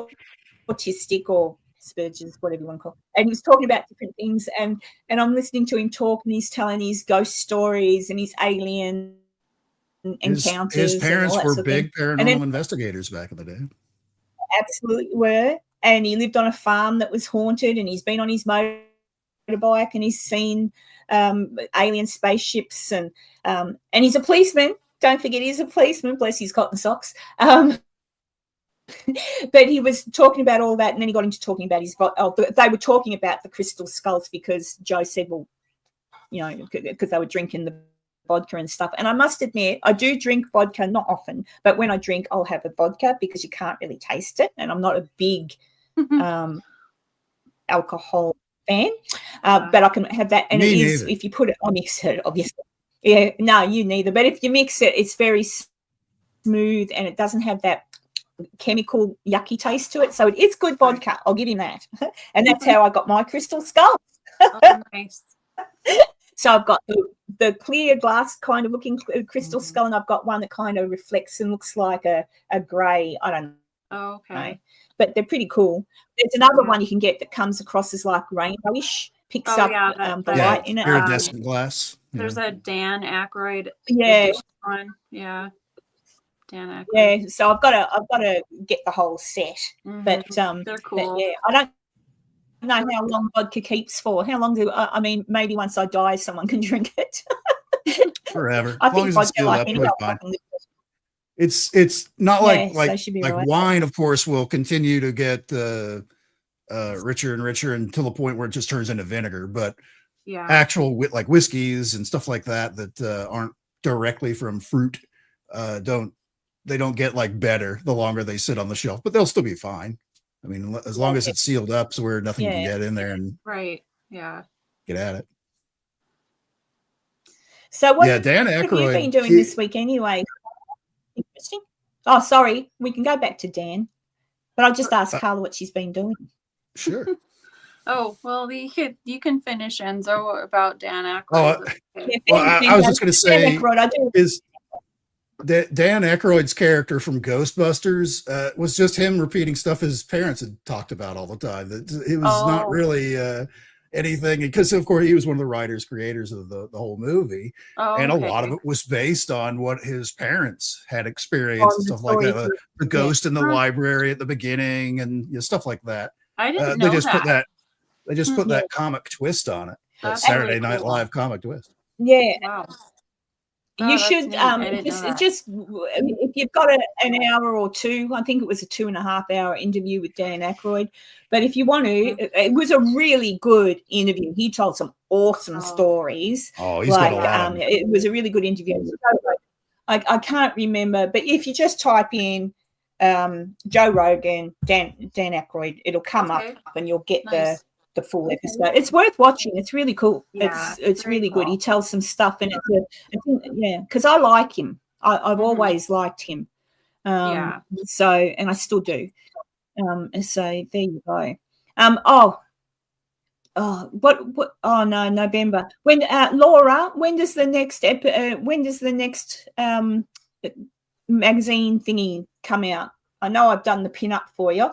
autistic or Asperger's, whatever you want to call it, and he was talking about different things, and I'm listening to him talk, and he's telling his ghost stories and his alien encounters. His parents and all that were big paranormal investigators back in the day. Absolutely were, and he lived on a farm that was haunted, and he's been on his motorbike and he's seen alien spaceships, and he's a policeman. Don't forget, he's a policeman. Bless his cotton socks. But he was talking about all that, and then he got into talking about they were talking about the crystal skulls because Joe said, well, because they were drinking the vodka and stuff. And I must admit, I do drink vodka, not often, but when I drink, I'll have a vodka because you can't really taste it, and I'm not a big alcohol fan, but I can have that. And Me it is, neither. if you put it on, mix it, obviously. Yeah, no, you neither. But if you mix it, it's very smooth and it doesn't have that chemical yucky taste to it. So it is good vodka. I'll give him that. And that's how I got my crystal skull. Oh, nice. So I've got the clear glass kind of looking crystal skull, and I've got one that kind of reflects and looks like a grey. I don't know. Oh, okay. But they're pretty cool. There's another one you can get that comes across as like rainbowish, picks up the light in it. Iridescent glass. There's a Dan Aykroyd one. Yeah. Dan Aykroyd. Yeah, so I've got to get the whole set. But they're cool. But, yeah, I don't know how long vodka keeps for. How long maybe once I die, someone can drink it. Forever. I As long think as it's vodka, sealed like up, any it'll be fine. It's not like right. wine, of course, will continue to get richer and richer until the point where it just turns into vinegar. But actual like whiskeys and stuff like that aren't directly from fruit don't get like better the longer they sit on the shelf, but they'll still be fine. I mean, as long as it's sealed up so where nothing can get in there and get at it. So what Dan have Aykroyd, you been doing this week anyway? Interesting. Oh, sorry. We can go back to Dan. But I'll just ask Carla what she's been doing. Sure. Oh, well, you can finish, Enzo, about Dan Aykroyd. I was just going to say Dan Aykroyd's character from Ghostbusters was just him repeating stuff his parents had talked about all the time. It was not really anything, because of course he was one of the writers, creators of the whole movie, and a lot of it was based on what his parents had experienced and stuff like that. The ghost in the library at the beginning, and stuff like that. I didn't know that. They just put that comic twist on it. That Saturday Night Live comic twist. Yeah. Wow. You should just if you've got an hour or two. I think it was a 2.5-hour interview with Dan Aykroyd. But if you want to, it was a really good interview. He told some awesome stories. Oh, he's got a lot. It was a really good interview. I can't remember, but if you just type in Joe Rogan, Dan Aykroyd, it'll come up and you'll get the full episode. It's worth watching. It's really cool. Yeah, it's really good. He tells some stuff, and because I like him. I've always liked him. So, and I still do. So there you go. What? Oh no, November. When Laura? When does the next magazine thingy come out? I know I've done the pin-up for you.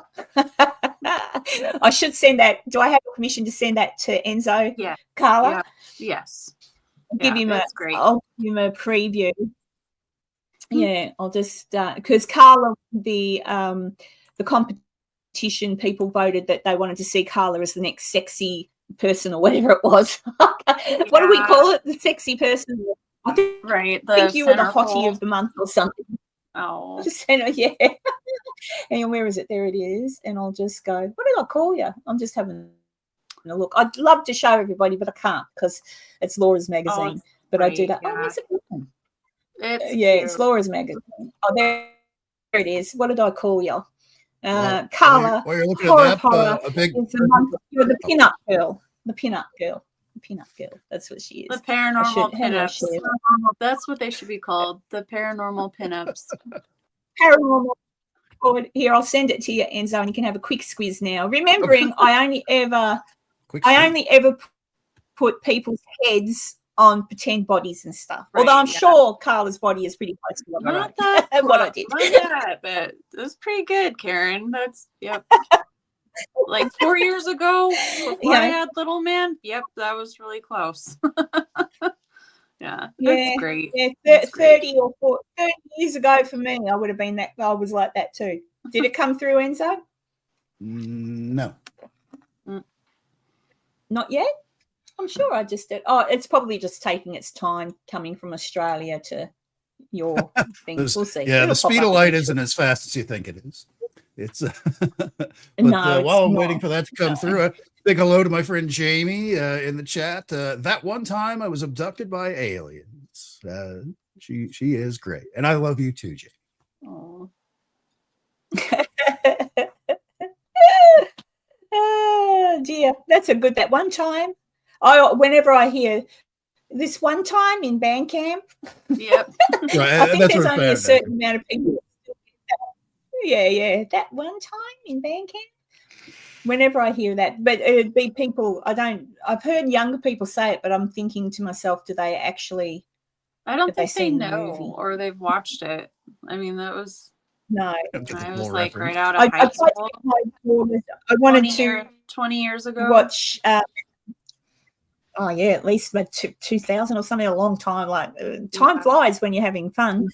I should send that. Do I have permission to send that to Enzo? Yeah. Carla? Yeah. Yes. I'll give him a preview. Yeah, I'll just because Carla, the competition people voted that they wanted to see Carla as the next sexy person or whatever it was. What do we call it? The sexy person? I think you were the hottie of the month or something. Oh, yeah. And where is it? There it is. And I'll just go, what did I call you? I'm just having a look. I'd love to show everybody, but I can't because it's Laura's magazine. But I do that. Yeah. Oh, it's a good one. It's Laura's magazine. Oh, there it is. What did I call you? Carla. While you're looking at that, you're the pin-up girl. The pin-up girl. Pin-up girl. That's what she is. The paranormal pin-ups. That's what they should be called. The paranormal pin-ups. Paranormal. Here, I'll send it to you, Enzo, and you can have a quick squiz now. Remembering, I only ever put people's heads on pretend bodies and stuff. Right, although I'm sure Carla's body is pretty close to what I did. Not that, but it was pretty good, Karen. That's like 4 years ago before I had little man. Yep, that was really close. That's great. Yeah, 30 years ago for me, I would have been that. I was like that too. Did it come through, Enzo? No. Not yet? I'm sure I just did. Oh, it's probably just taking its time coming from Australia to your thing. We'll see. Yeah, the speed of light isn't as fast as you think it is. It's while I'm waiting for that to come through, big hello to my friend Jamie in the chat. That one time I was abducted by aliens. She is great, and I love you too, Jamie. Oh. Oh dear, that's a good. That one time, whenever I hear this one time in band camp, yep, I think there's only a certain amount of people. Yeah, that one time in band camp. Whenever I hear that, but it'd be people. I've heard younger people say it, but I'm thinking to myself, do they actually? I don't think they know or they've watched it. I mean, that was. No, I was like right out of high school. I wanted to 20 years ago watch. At least about 2000 or something. A long time. Like time flies when you're having fun.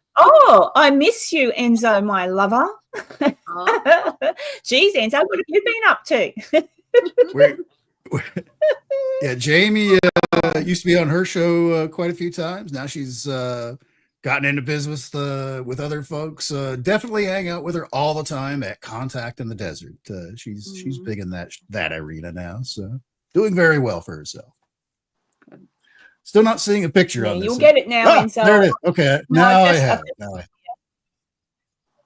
I miss you, Enzo, my lover. Oh. Geez, Enzo, what have you been up to? Yeah, Jamie used to be on her show quite a few times. Now she's gotten into business with other folks. Definitely hang out with her all the time at Contact in the Desert. She's big in that arena now, so doing very well for herself. Good. Still not seeing a picture on this. You'll get it now, Enzo. There it is. Okay, now I have it.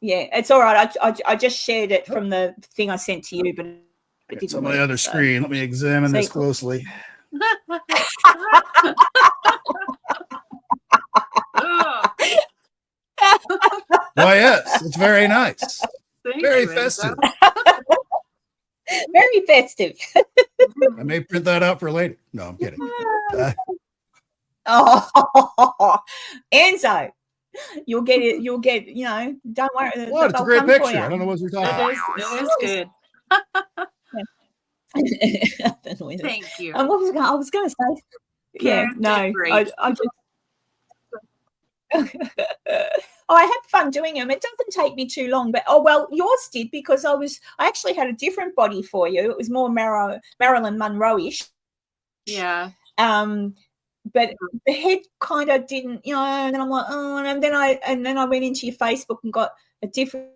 Yeah, it's all right. I just shared it from the thing I sent to you, but it's on my other screen. Let me examine this closely. Why, yes, it's very nice. Very festive. Very festive. I may print that out for later. No, I'm kidding. Oh, Enzo, you'll get it. You'll get, don't worry. What? It's a they'll great come for picture. you. I don't know what you're It talking about. is good. The noises. Thank you. I was going to say, yeah, Karen did no, great. I just. I had fun doing them. It doesn't take me too long, but yours did because I actually had a different body for you. It was more Marilyn Monroe-ish. Yeah. But the head kind of didn't, and then I'm like, oh, and then I went into your Facebook and got a different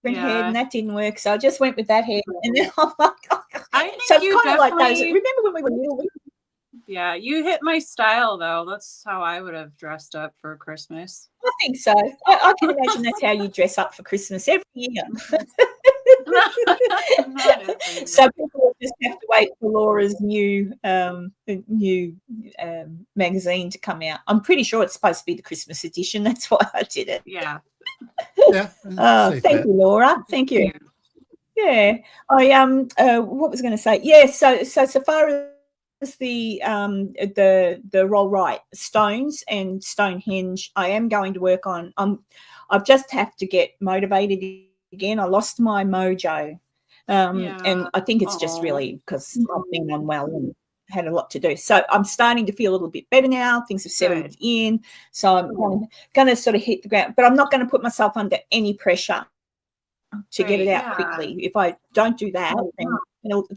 head, and that didn't work. So I just went with that head, and then I'm like, I think so it's you kind of like those. definitely- Remember when we were little? Yeah, you hit my style though. That's how I would have dressed up for Christmas. I think so. I can imagine that's how you dress up for Christmas every year. Not every year. So people will just have to wait for Laura's new magazine to come out. I'm pretty sure it's supposed to be the Christmas edition. That's why I did it. Yeah. Yeah. Thank you, Laura. Thank you. Yeah. What was I going to say? Yeah. So far as the roll right stones and Stonehenge, I am going to work on. I've just have to get motivated again. I lost my mojo, and I think it's just really because I've been unwell and had a lot to do. So I'm starting to feel a little bit better now. Things have settled in, so I'm going to sort of hit the ground. But I'm not going to put myself under any pressure to get it out quickly. If I don't do that, then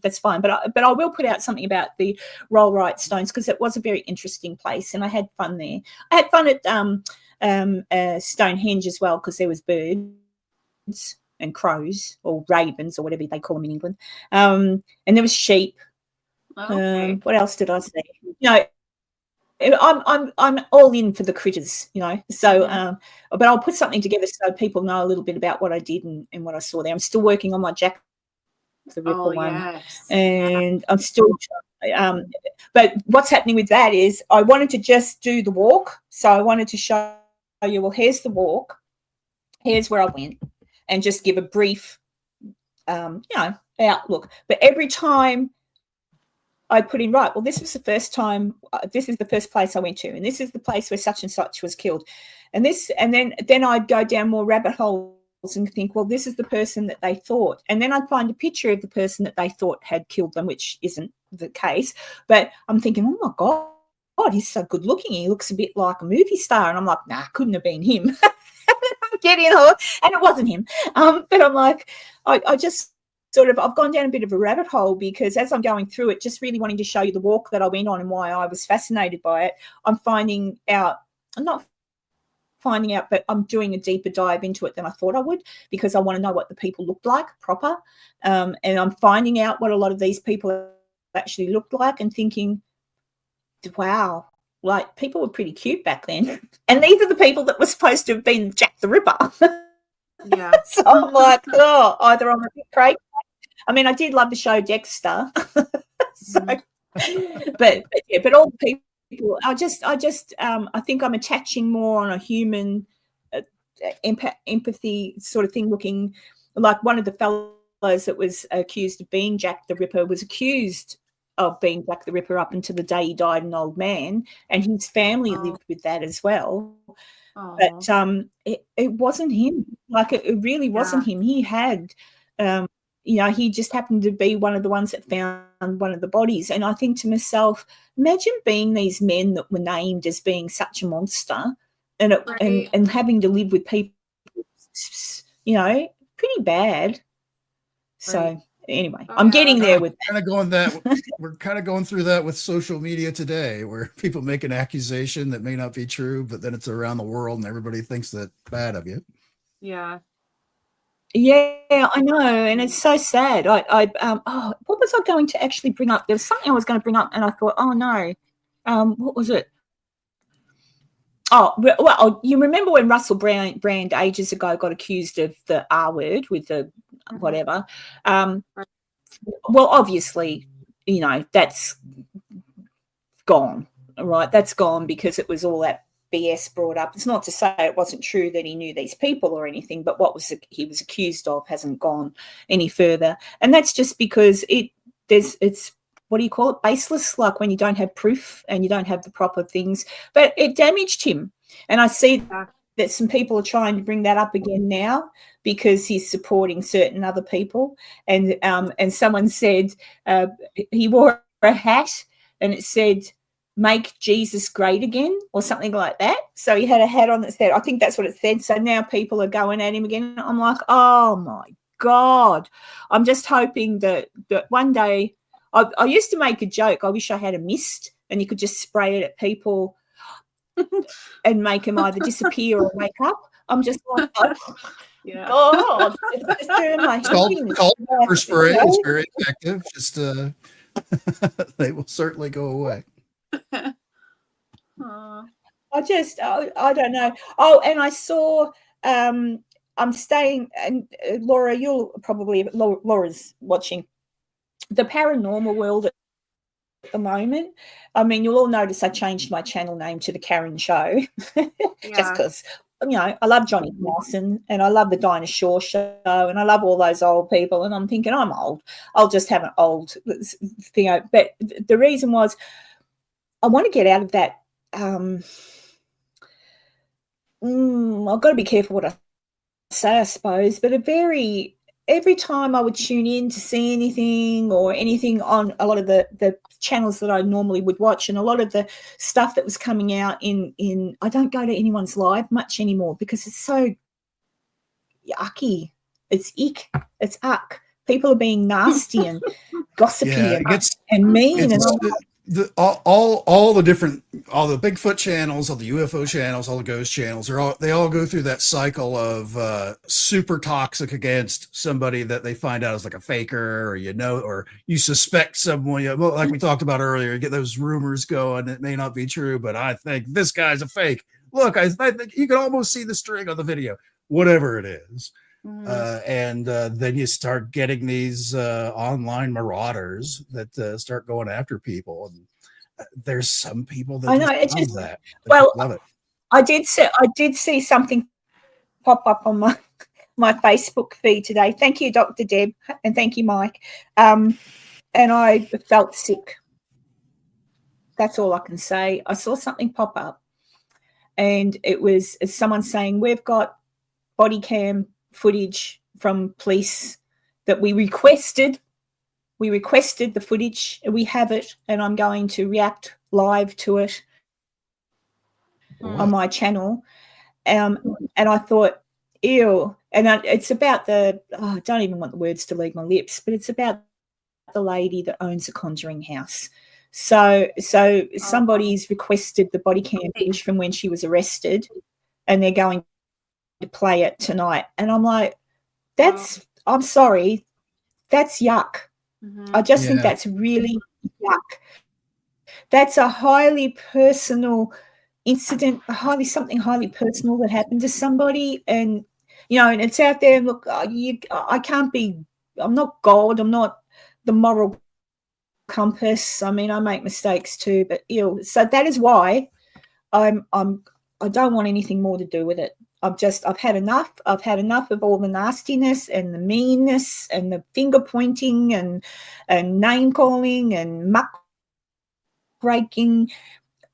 that's fine. But I will put out something about the roll right stones because it was a very interesting place and I had fun there. I had fun at Stonehenge as well because there was birds and crows or ravens or whatever they call them in England, and there was sheep. What else did I see? I'm all in for the critters, So, but I'll put something together so people know a little bit about what I did and what I saw there. I'm still working on my Jack the Ripper one, and I'm still. But what's happening with that is I wanted to just do the walk, so I wanted to show you. Well, here's the walk. Here's where I went, and just give a brief, outlook. But every time I put in, right, well, this was the first time, this is the first place I went to, and this is the place where such and such was killed. And then I'd go down more rabbit holes and think, well, this is the person that they thought. And then I'd find a picture of the person that they thought had killed them, which isn't the case. But I'm thinking, oh, my God, he's so good looking. He looks a bit like a movie star. And I'm like, nah, couldn't have been him. Get in, and it wasn't him. But I'm like, I just I've gone down a bit of a rabbit hole because as I'm going through it, just really wanting to show you the walk that I went on and why I was fascinated by it, I'm not finding out, but I'm doing a deeper dive into it than I thought I would because I want to know what the people looked like proper. And I'm finding out what a lot of these people actually looked like and thinking, wow, like people were pretty cute back then. And these are the people that were supposed to have been Jack the Ripper. Yeah. So I'm like, either I'm a bit crazy. I mean, I did love the show Dexter. But all the people, I think I'm attaching more on a human empathy sort of thing, looking like one of the fellows that was accused of being Jack the Ripper was accused of being Jack the Ripper up until the day he died, an old man, and his family lived with that as well. But it wasn't him. Like it really wasn't him. He had, he just happened to be one of the ones that found one of the bodies. And I think to myself, imagine being these men that were named as being such a monster, and having to live with people, pretty bad. So anyway, I'm getting there with that. We're kind of going through that with social media today, where people make an accusation that may not be true, but then it's around the world and everybody thinks that bad of you. Yeah. Yeah, I know, and it's so sad. What was I going to actually bring up? There was something I was going to bring up, and I thought, oh no, what was it? Oh, well, you remember when Russell Brand ages ago got accused of the R word with the whatever? Well, obviously, that's gone, right? That's gone because it was all that BS brought up. It's not to say it wasn't true that he knew these people or anything, but what he was accused of hasn't gone any further, and that's just because it's what do you call it, baseless, like when you don't have proof and you don't have the proper things. But it damaged him. And I see that some people are trying to bring that up again now because he's supporting certain other people. And someone said he wore a hat and it said, "Make Jesus great again," or something like that. So he had a hat on that said, I think that's what it said. So now people are going at him again. I'm like, oh my God. I'm just hoping that one day, I used to make a joke, I wish I had a mist and you could just spray it at people and make them either disappear or wake up. I'm just like, oh, Yeah. God. It's just doing my head in. It's called pepper spray. It's very effective. Just they will certainly go away. Aw. I don't know. Oh, and I saw, I'm staying, and Laura, you'll probably, Laura's watching the paranormal world at the moment. I mean, you'll all notice I changed my channel name to The Karen Show just because, I love Johnny Carson and I love the Dinah Shore Show and I love all those old people, and I'm thinking I'm old. I'll just have an old thing. But the reason was I want to get out of that. I've got to be careful what I say, I suppose, but every time I would tune in to see anything or anything on a lot of the channels that I normally would watch, and a lot of the stuff that was coming out in I don't go to anyone's live much anymore because it's so yucky. It's ick. It's uck. People are being nasty and gossipy and mean. And all the Bigfoot channels, all the UFO channels, all the ghost channels they all go through that cycle of super toxic against somebody that they find out is like a faker, or you suspect someone. Like we talked about earlier, you get those rumors going. It may not be true, but I think this guy's a fake. Look, I think you can almost see the string on the video, whatever it is. And then you start getting these online marauders that start going after people, and there's some people that I know it's love just that. Love it. I did see something pop up on my Facebook feed today. Thank you, Dr. Deb, and thank you, Mike. And I felt sick. That's all I can say. I saw something pop up, and it was someone saying, "We've got body cam footage from police that we requested. We requested the footage. We have it, and I'm going to react live to it on my channel." And I thought, ew. And it's about I don't even want the words to leave my lips, but it's about the lady that owns the Conjuring house. So somebody's requested the body cam footage from when she was arrested, and they're going to play it tonight. And I'm like, I'm sorry, that's yuck. I just think that's really yuck. That's a highly personal incident, something highly personal that happened to somebody, and and it's out there. And look, I can't be. I'm not God. I'm not the moral compass. I mean, I make mistakes too, but so that is why I don't want anything more to do with it. I've had enough. I've had enough of all the nastiness and the meanness and the finger pointing and name calling and muck breaking.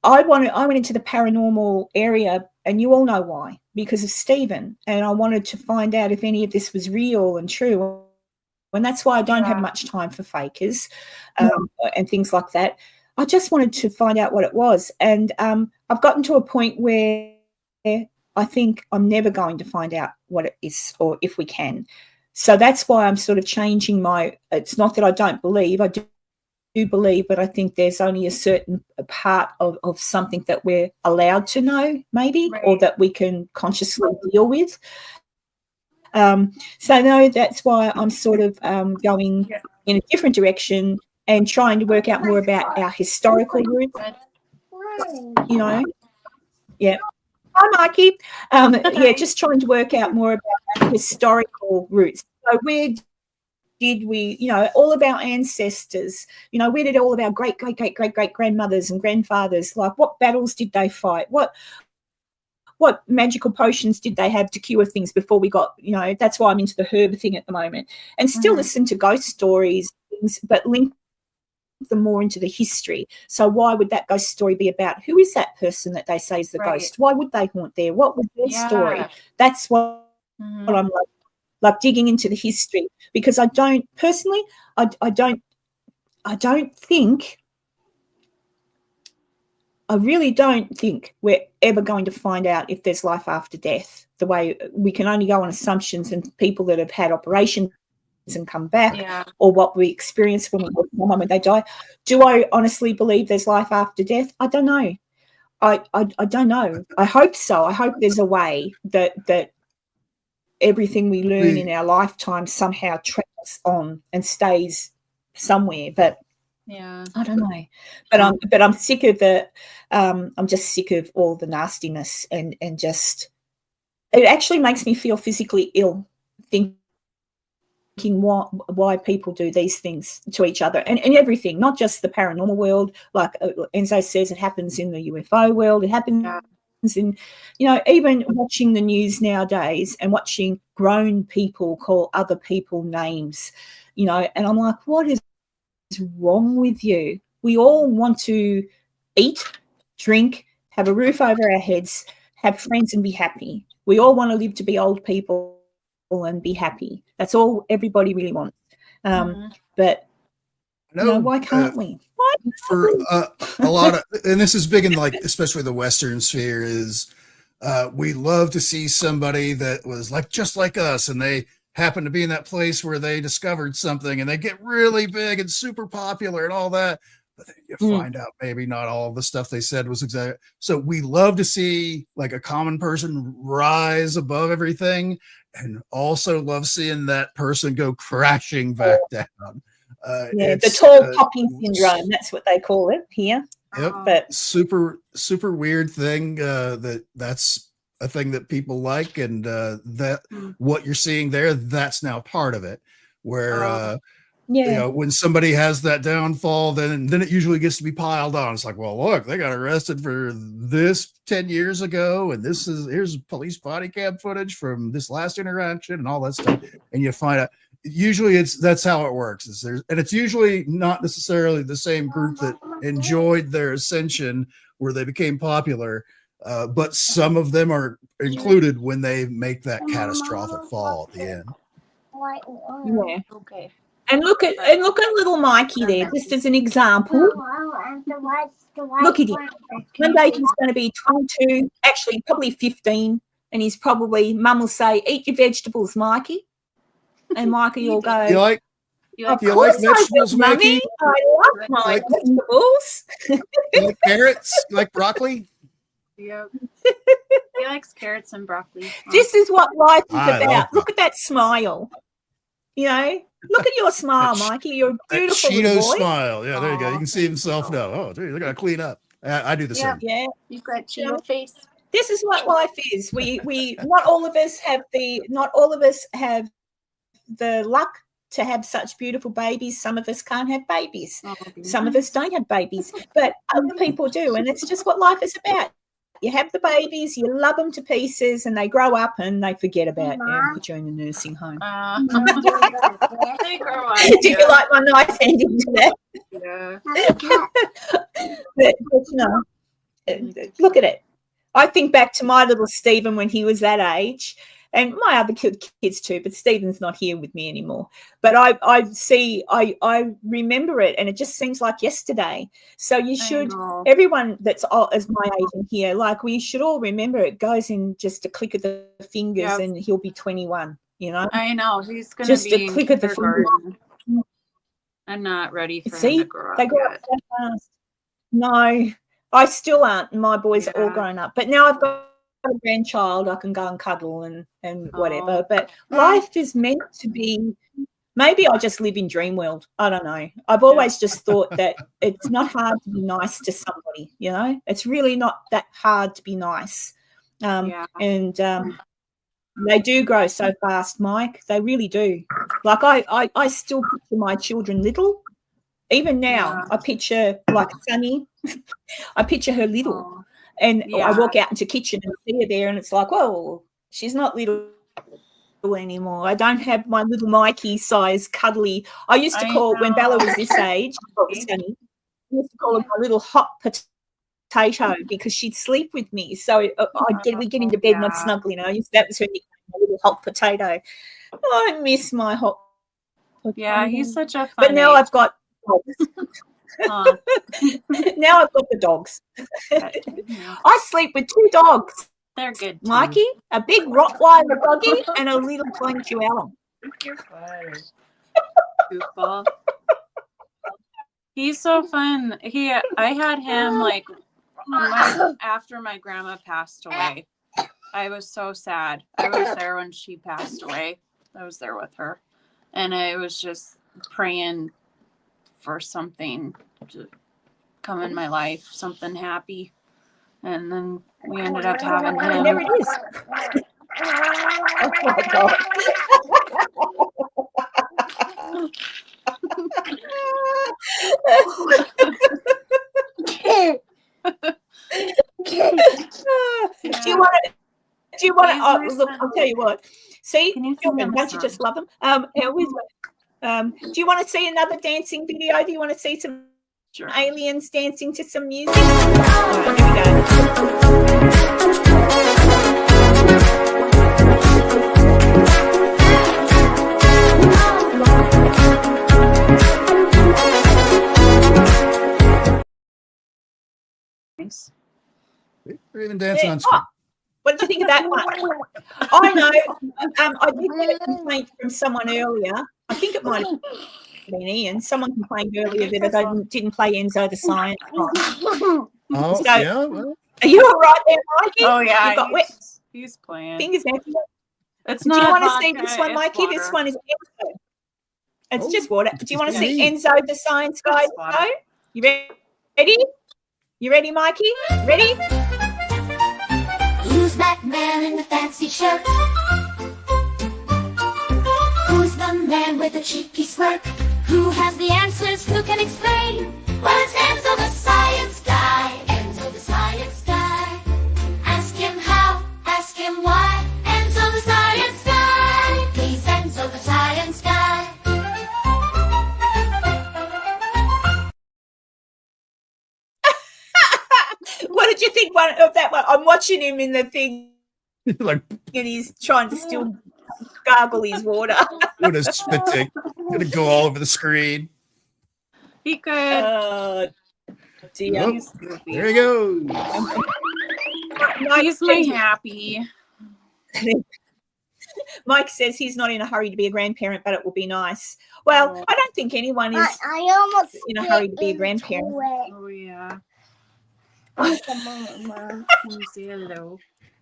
I went into the paranormal area, and you all know why, because of Stephen, and I wanted to find out if any of this was real and true. And that's why I don't have much time for fakers and things like that. I just wanted to find out what it was. And I've gotten to a point where I think I'm never going to find out what it is, or if we can. So that's why I'm sort of changing it's not that I don't believe, I do believe, but I think there's only a certain part of something that we're allowed to know, maybe, or that we can consciously deal with. So no, that's why I'm sort of going in a different direction and trying to work out more about our historical roots. Yeah. Hi, Mikey. Just trying to work out more about our historical roots. So where did we, all of our ancestors, where did all of our great grandmothers and grandfathers, like what battles did they fight? What magical potions did they have to cure things before we got, that's why I'm into the herb thing at the moment. And still listen to ghost stories, but link them more into the history. So why would that ghost story be about? Who is that person that they say is the Right. ghost? Why would they haunt there? What was their story? Yeah. That's what Mhm. I'm like digging into the history, because I don't personally, I don't think, I really don't think we're ever going to find out if there's life after death. The way we can only go on assumptions and people that have had operations and come back, Yeah. or what we experience when they die. Do I honestly believe there's life after death? I don't know. I don't know. I hope so. I hope there's a way that everything we learn in our lifetime somehow travels on and stays somewhere. But Yeah. I don't know. But I'm sick of I'm just sick of all the nastiness and just, it actually makes me feel physically ill thinking why people do these things to each other and everything, not just the paranormal world. Like Enzo says, it happens in the UFO world. It happens in, even watching the news nowadays and watching grown people call other people names, and I'm like, what is wrong with you? We all want to eat, drink, have a roof over our heads, have friends and be happy. We all want to live to be old people and be happy. That's all everybody really wants. But why can't we? Why for a lot of, and this is big in like especially the Western sphere, is we love to see somebody that was like just like us, and they happen to be in that place where they discovered something, and they get really big and super popular and all that. But then you find out maybe not all the stuff they said was exact. So we love to see like a common person rise above everything, and also love seeing that person go crashing back down. The tall poppy syndrome, that's what they call it here. Yep. But super weird thing, that's a thing that people like, and that what you're seeing there, that's now part of it, where when somebody has that downfall, then it usually gets to be piled on. It's like, well, look, they got arrested for this 10 years ago, and here's police body cam footage from this last interaction and all that stuff, and you find out usually that's how it works. And it's usually not necessarily the same group that enjoyed their ascension where they became popular, but some of them are included when they make that catastrophic fall at the end. Yeah. Okay. And look at little Mikey there, just as an example. Look at him. One day he's going to be 22, actually probably 15, and he's probably, Mum will say, "Eat your vegetables, Mikey," and Mikey will go, You like vegetables, Mikey? I love my vegetables. You like carrots? You like broccoli? Yep. He likes carrots and broccoli. This is what life is I about. Look at that smile. Look at your smile, Mikey. You're a beautiful Cheeto boy. smile. Yeah, there you go. You can see himself now. Oh, dude, they got to clean up. I do the same. Yeah. You've got Cheeto face. This is what life is. We not all of us have the luck to have such beautiful babies. Some of us can't have babies. Some of us don't have babies, but other people do, and it's just what life is about. You have the babies, you love them to pieces, and they grow up and they forget about you and put you in a nursing home. They grow up. Do you like my nice ending to that? Yeah. but look at it. I think back to my little Stephen when he was that age, and my other kids too, but Stephen's not here with me anymore. But I remember it, and it just seems like yesterday. So you should, everyone that's as my age in here, like we should all remember it goes in just a click of the fingers, and he'll be 21. I know he's going to just be a click of the fingers. I'm not ready for him to grow up. They grow up so fast. No, I still aren't. My boys are all grown up, but now I've got a grandchild. I can go and cuddle and whatever. But life is meant to be. Maybe I just live in dream world. I don't know. I've always just thought that it's not hard to be nice to somebody. It's really not that hard to be nice. And they do grow so fast, Mike. They really do. Like I still picture my children little. Even now, I picture like Sunny. I picture her little, and I walk out into the kitchen and see her there, and it's like, whoa, she's not little anymore. I don't have my little Mikey size cuddly. I used to call when Bella was this age, Sunny, I used to call her my little hot potato because she'd sleep with me. So we'd get into bed and I'd snuggle in her. That was her nickname, my little hot potato. Oh, I miss my hot potato. Yeah, he's such a fun But now age. I've got dogs. Now I've got the dogs. I sleep with 2 dogs. They're good too. Mikey, a big Rottweiler doggy, and a little plain Chihuahua. Goofball. He's so fun. I had him like after my grandma passed away. I was so sad. I was there when she passed away. I was there with her. And I was just praying for something to come in my life, something happy. And then we ended up having him. And there it is. Oh my God. Do you want to? Oh, look, I'll tell you what. See, don't you just love them? Do you want to see another dancing video? Do you want to see some aliens dancing to some music? All right, here we go. They're even dancing on screen. What did you think of that one? I know. I did get a complaint from someone earlier. I think it might have been Ian. Someone complained earlier that I didn't play Enzo the Science. Oh, So, yeah. Well, are you all right there, Mikey? Oh yeah, You got wet he's playing. fingers now. It's Do not. you want to vodka, see this one, it's Mikey? water. This one is Enzo. It's Oh, just water. Do you want to see neat. Enzo the Science Guy? It's water. Enzo? You ready? You ready, Mikey? Ready? Who's that man in the fancy shirt? Who's the man with the cheeky smirk? Who has the answers? Who can explain? Well, it's Enzo the science guy. Enzo the science guy. Ask him how, ask him why. Enzo the science guy. He's Enzo the science guy. What did you think of that one? I'm watching him in the thing like, and he's trying to still gargle his water. what a spit take. Gonna go all over the screen. He could. Dear. Oh, He's goofy. there he goes. He's my happy. Mike says he's not in a hurry to be a grandparent, but it will be nice. Well, I don't think anyone is I almost in a hurry to be a grandparent. Oh yeah. It. Can you say hello?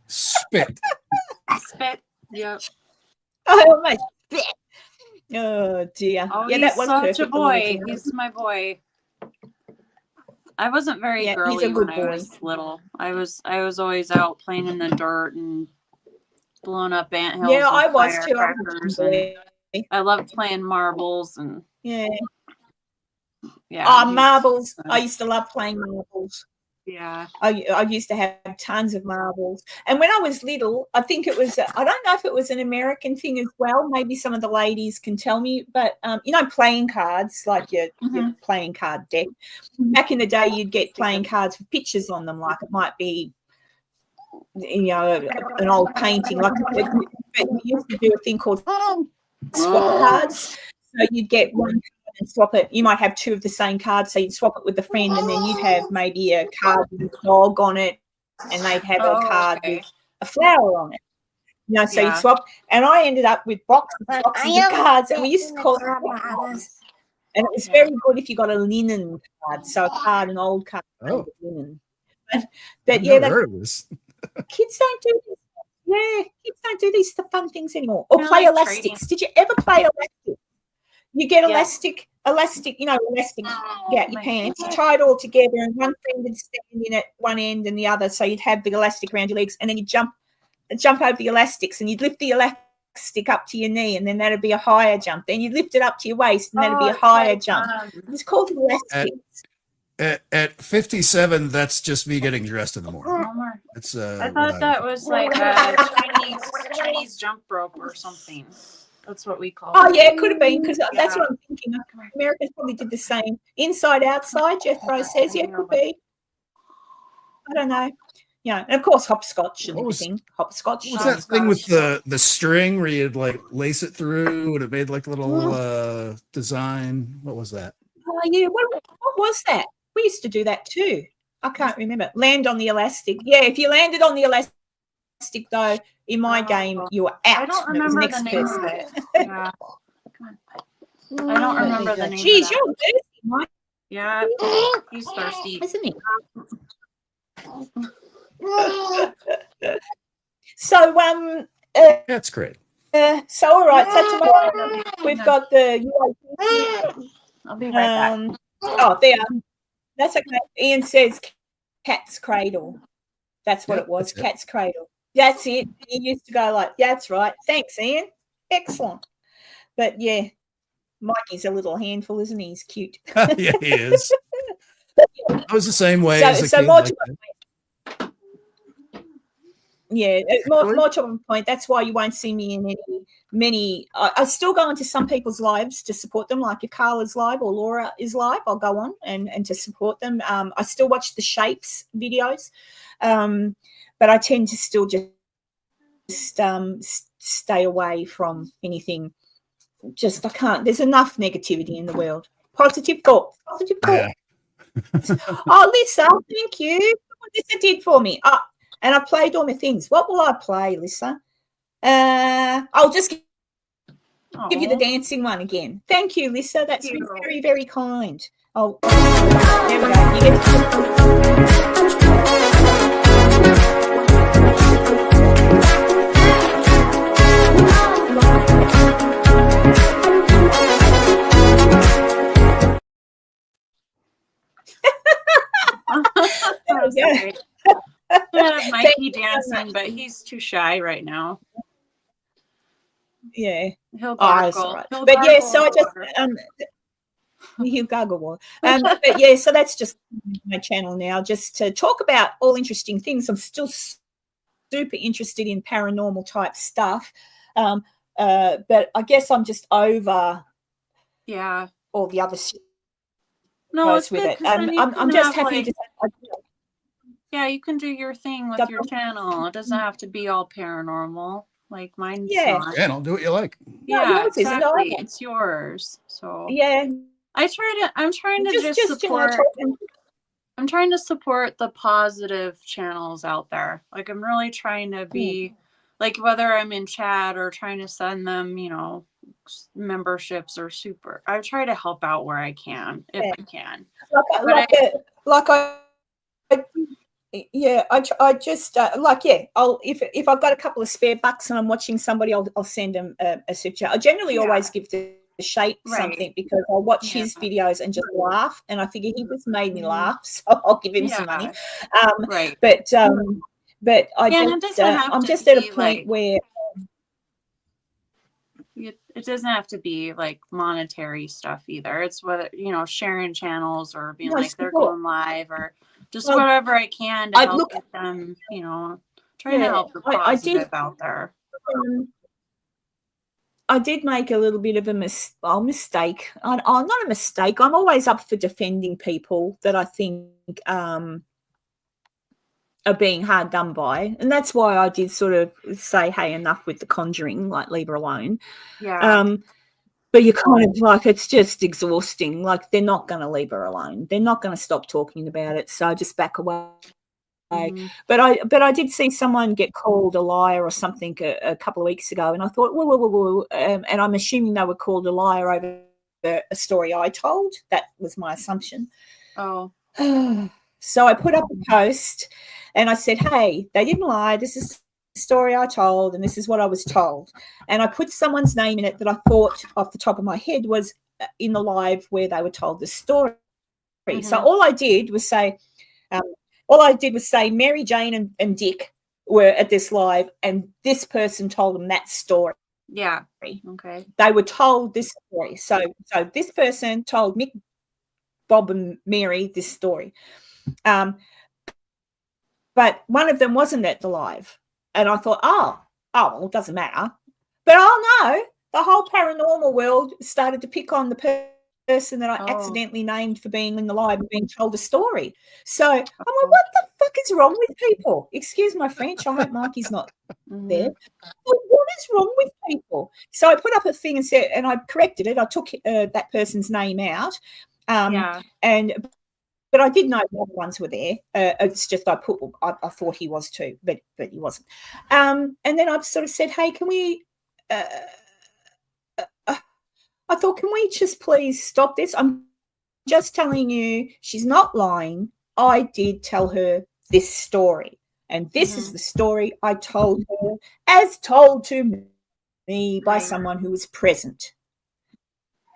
Spit. Spit. Yep. Oh, my spit. Oh, dear. Oh, yeah, he's that was such perfect. a boy. He's my boy. I wasn't very Yeah, he's a girly good when I boy. was little. I was always out playing in the dirt and blowing up anthills. Yeah, I with was too. I was a firecrackers, boy. and I loved playing marbles and Yeah. yeah. Oh, he's- marbles. I used to love playing marbles. Yeah. I used to have tons of marbles. And when I was little, I think it was, I don't know if it was an American thing as well. Maybe some of the ladies can tell me. But, playing cards, like your playing card deck. Back in the day, you'd get playing cards with pictures on them. Like it might be, an old painting. Like we used to do a thing called swap cards. So you'd get one card and swap it. You might have 2 of the same card, so you'd swap it with a friend, and then you'd have maybe a card with a dog on it, and they'd have a card with a flower on it. So you'd swap. And I ended up with boxes of cards, and we used to call it swap cards. And it was very good if you got a linen card, so an old card with linen. But I've yeah, never heard of this. kids don't do this. Yeah, kids don't do these fun things anymore. Or I play like elastics. trading. Did you ever play elastic? You get Yeah. elastic, get your pants. You tie it all together, and one friend would stand in at one end and the other, so you'd have the elastic around your legs, and then you jump over the elastics, and you'd lift the elastic up to your knee, and then that'd be a higher jump. Then you'd lift it up to your waist, and that'd be a higher jump. It's called elastics. at 57, that's just me getting dressed in the morning. No more. It's I thought that was like a Chinese jump rope or something. That's what we call Oh it. yeah, it could have been because that's Yeah. what I'm thinking. Americans probably did the same. Inside, outside. Jethro says, yeah, it could be. I don't know. Yeah, and of course hopscotch and What was- everything. Hopscotch. What was that thing with the string where you'd like lace it through and it made like a little design? What was that? Oh yeah, what was that? We used to do that too. I can't remember. Land on the elastic. Yeah, if you landed on the elastic though, in my game, you were out. I don't and it was remember the name person. of it. Yeah. Come on. I don't remember the name Geez, of that. you're thirsty, Mike, Yeah, he's thirsty. isn't he? So That's great. so all right. So tomorrow we've got the UAP. I'll be right back. Oh, there. That's okay. Ian says Cat's Cradle. That's what Yep, it was. that's it. Cat's Cradle. That's it. He used to go like, yeah, that's right. Thanks, Ian. Excellent. But yeah, Mikey's a little handful, isn't he? He's cute. Yeah, he is. I was the same way as a So kid. more like to that. Yeah, more to the point. That's why you won't see me in many. I still go into some people's lives to support them. Like if Carla's live or Laura is live, I'll go on and to support them. I still watch the Shapes videos, but I tend to still just stay away from anything. Just I can't. There's enough negativity in the world. Positive thoughts. Positive thoughts. Yeah. Oh, Lisa, thank you. What Lisa did for me. And I played all my things. What will I play, Lisa? I'll just give you the dancing one again. Thank you, Lisa. That's been very, very kind. Oh, there we go. You get That was Yeah. great. I have Mikey dancing, but he's too shy right now. Yeah. He'll Oh, that's gargle. all right. He'll But yeah, gargle so I just water. you gargle water. But yeah, so that's just my channel now, just to talk about all interesting things. I'm still super interested in paranormal type stuff, but I guess I'm just over Yeah. all the other shit No, goes it's with good it. 'cause then you I'm can just have, happy like, to. yeah, you can do your thing with your channel. It doesn't have to be all paranormal. Like mine's Yeah. not. Yeah, don't do what you like. Yeah, yours isn't exactly. either. It's yours. So Yeah, I'm trying to just support I'm trying to support the positive channels out there. Like I'm really trying to be like whether I'm in chat or trying to send them, memberships or super. I try to help out where I can if I can. I'll if I've got a couple of spare bucks and I'm watching somebody, I'll send them a super chat. I generally always give the Shape something because I'll watch his videos and just laugh, and I figure he just made me laugh, so I'll give him some money. Right. But I and just I'm just at a point where it doesn't have to be like monetary stuff either. It's whether sharing channels or being like they're going live or just whatever I can to help get them, trying to help the positive out there. I did make a little bit of a mistake. I'm not a mistake. I'm always up for defending people that I think are being hard done by. And that's why I did sort of say, hey, enough with the conjuring, like leave her alone. Yeah. But you're kind of like, it's just exhausting. Like they're not going to leave her alone. They're not going to stop talking about it. So I just back away. But I did see someone get called a liar or something a couple of weeks ago, and I thought, whoa. And I'm assuming they were called a liar over a story I told. That was my assumption. Oh. So I put up a post and I said, hey, they didn't lie. This is the story I told and this is what I was told. And I put someone's name in it that I thought off the top of my head was in the live where they were told the story. So all I did was say Mary Jane and Dick were at this live and this person told them that story. Yeah. Okay. They were told this story. So this person told Mick Bob and Mary this story. But one of them wasn't at the live. And I thought, well, it doesn't matter. But no, the whole paranormal world started to pick on the person that I accidentally named for being in the live and being told a story. So I'm like, what the fuck is wrong with people? Excuse my French. I hope Mikey's not there. But what is wrong with people? So I put up a thing and said, and I corrected it. I took that person's name out. But I did know the other ones were there. It's just I thought he was too, but he wasn't. And then I sort of said, hey, can we? I thought, can we just please stop this? I'm just telling you, she's not lying. I did tell her this story, and this is the story I told her, as told to me by someone who was present.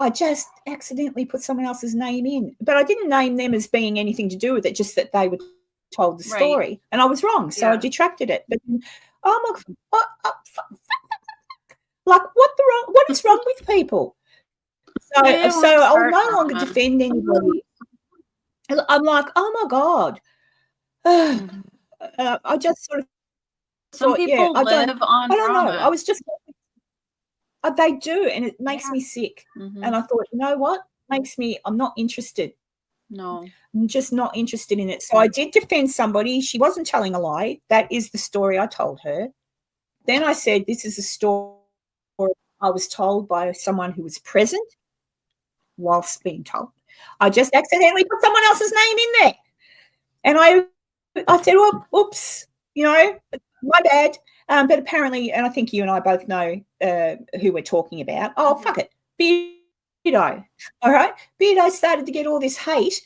I just accidentally put someone else's name in, but I didn't name them as being anything to do with it, just that they were told the story, and I was wrong, so I detracted it. But like, what is wrong with people? So I'll no longer defend anybody. I'm like, oh my God, I just sort of some people live on I don't drama. know. I was just. They do, and it makes me sick. And I thought, you know what? I'm not interested. No. I'm just not interested in it. So I did defend somebody. She wasn't telling a lie. That is the story I told her. Then I said, this is a story I was told by someone who was present whilst being told. I just accidentally put someone else's name in there. And I said, well, oops, my bad. But apparently, and I think you and I both know who we're talking about. Oh, fuck it. Beardo. All right? Beardo started to get all this hate.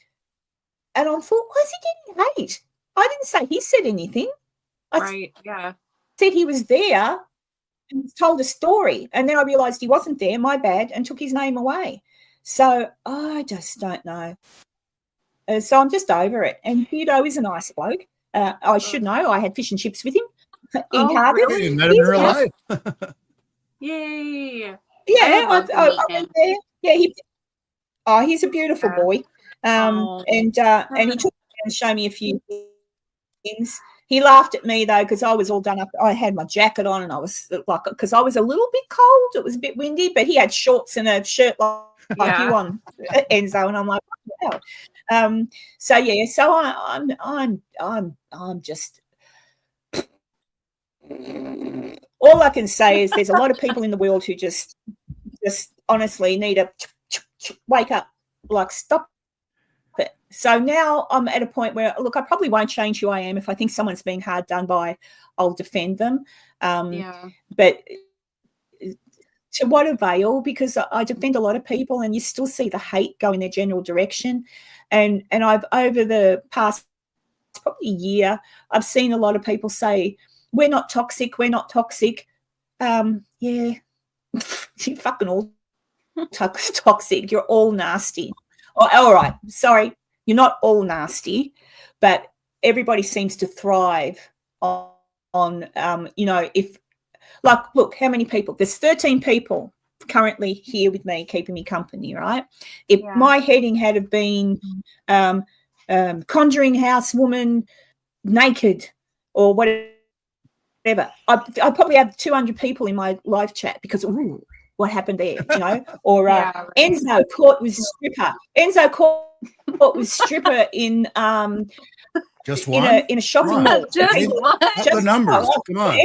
And I thought, why is he getting hate? I didn't say he said anything. I said he was there and told a story. And then I realised he wasn't there, my bad, and took his name away. So I just don't know. So I'm just over it. And Beardo is a nice bloke. I should know. I had fish and chips with him. In Cardiff. Really? You met him in real life. Yay! Yeah, I went there. Yeah, he's a beautiful boy. And he took me and showed me a few things. He laughed at me though because I was all done up. I had my jacket on and I was like, because I was a little bit cold. It was a bit windy, but he had shorts and a shirt like you on, Enzo, and I'm like, wow. So I'm just. All I can say is there's a lot of people in the world who just honestly need to wake up, like stop it. So now I'm at a point where, look, I probably won't change who I am. If I think someone's being hard done by, I'll defend them. But to what avail? Because I defend a lot of people and you still see the hate go in their general direction. And I've, over the past probably year, I've seen a lot of people say, we're not toxic. Yeah, you're fucking all toxic. You're all nasty. Oh, all right. Sorry. You're not all nasty, but everybody seems to thrive on if, like, look, how many people? There's 13 people currently here with me, keeping me company, right? If my heading had have been Conjuring House Woman naked or whatever, I probably have 200 people in my live chat because, ooh, what happened there, Or Enzo caught with stripper. Enzo caught with stripper in just one in a shopping mall. Just one. The numbers. Come on.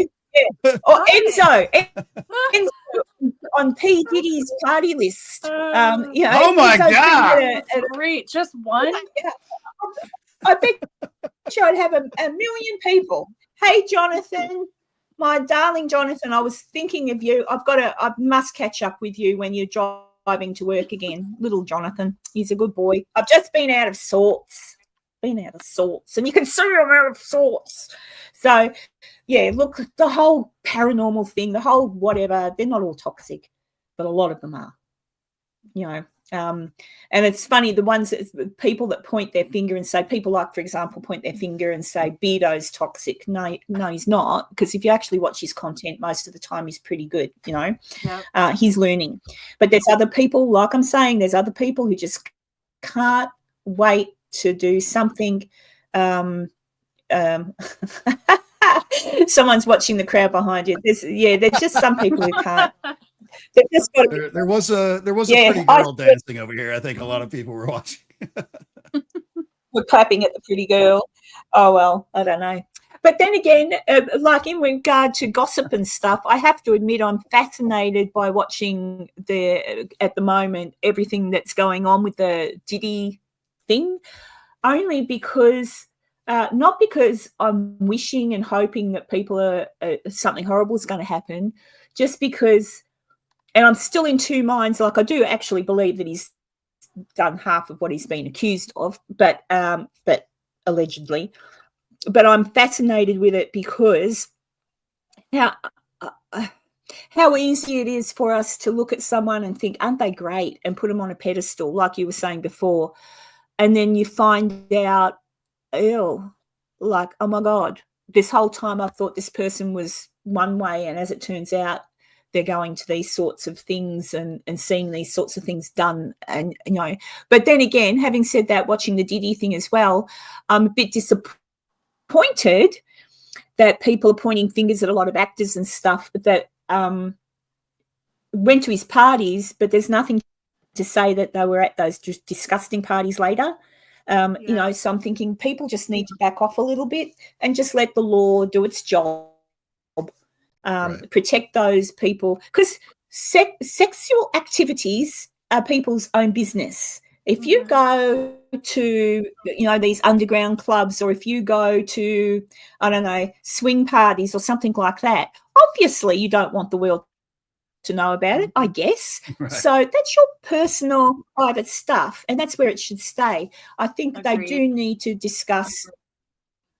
Or Enzo on P Diddy's party list. Oh my God! Great, just one. I bet you I'd have a million people. Hey, Jonathan, my darling Jonathan, I was thinking of you. I must catch up with you when you're driving to work again. Little Jonathan, he's a good boy. I've just been out of sorts. And you can see I'm out of sorts. So, yeah, look, the whole paranormal thing, the whole whatever, they're not all toxic, but a lot of them are, and it's funny, the ones people that point their finger and say, people like, for example, point their finger and say Beardo's toxic. No, he's not, because if you actually watch his content, most of the time he's pretty good, he's learning. But there's other people, like I'm saying, there's other people who just can't wait to do something. Someone's watching the crowd behind you. There's just some people who can't. They've just got to. There was a Yeah, pretty girl dancing over here. I think a lot of people were watching. We're clapping at the pretty girl. Oh, well, I don't know. But then again, like in regard to gossip and stuff, I have to admit I'm fascinated by watching at the moment, everything that's going on with the Diddy thing, only because, not because I'm wishing and hoping that people are something horrible is going to happen, just because, and I'm still in two minds, like I do actually believe that he's done half of what he's been accused of, but allegedly. But I'm fascinated with it because how easy it is for us to look at someone and think, aren't they great, and put them on a pedestal, like you were saying before. And then you find out, like, oh, my God, this whole time I thought this person was one way, and as it turns out, they're going to these sorts of things and seeing these sorts of things done. And, but then again, having said that, watching the Diddy thing as well, I'm a bit disappointed that people are pointing fingers at a lot of actors and stuff that went to his parties, but there's nothing to say that they were at those just disgusting parties later. So I'm thinking people just need to back off a little bit and just let the law do its job. Right. Protect those people, because sexual activities are people's own business. If you go to, these underground clubs, or if you go to, I don't know, swing parties or something like that, obviously you don't want the world to know about it, I guess. Right. So that's your personal, private stuff, and that's where it should stay. I think Agreed. They do need to discuss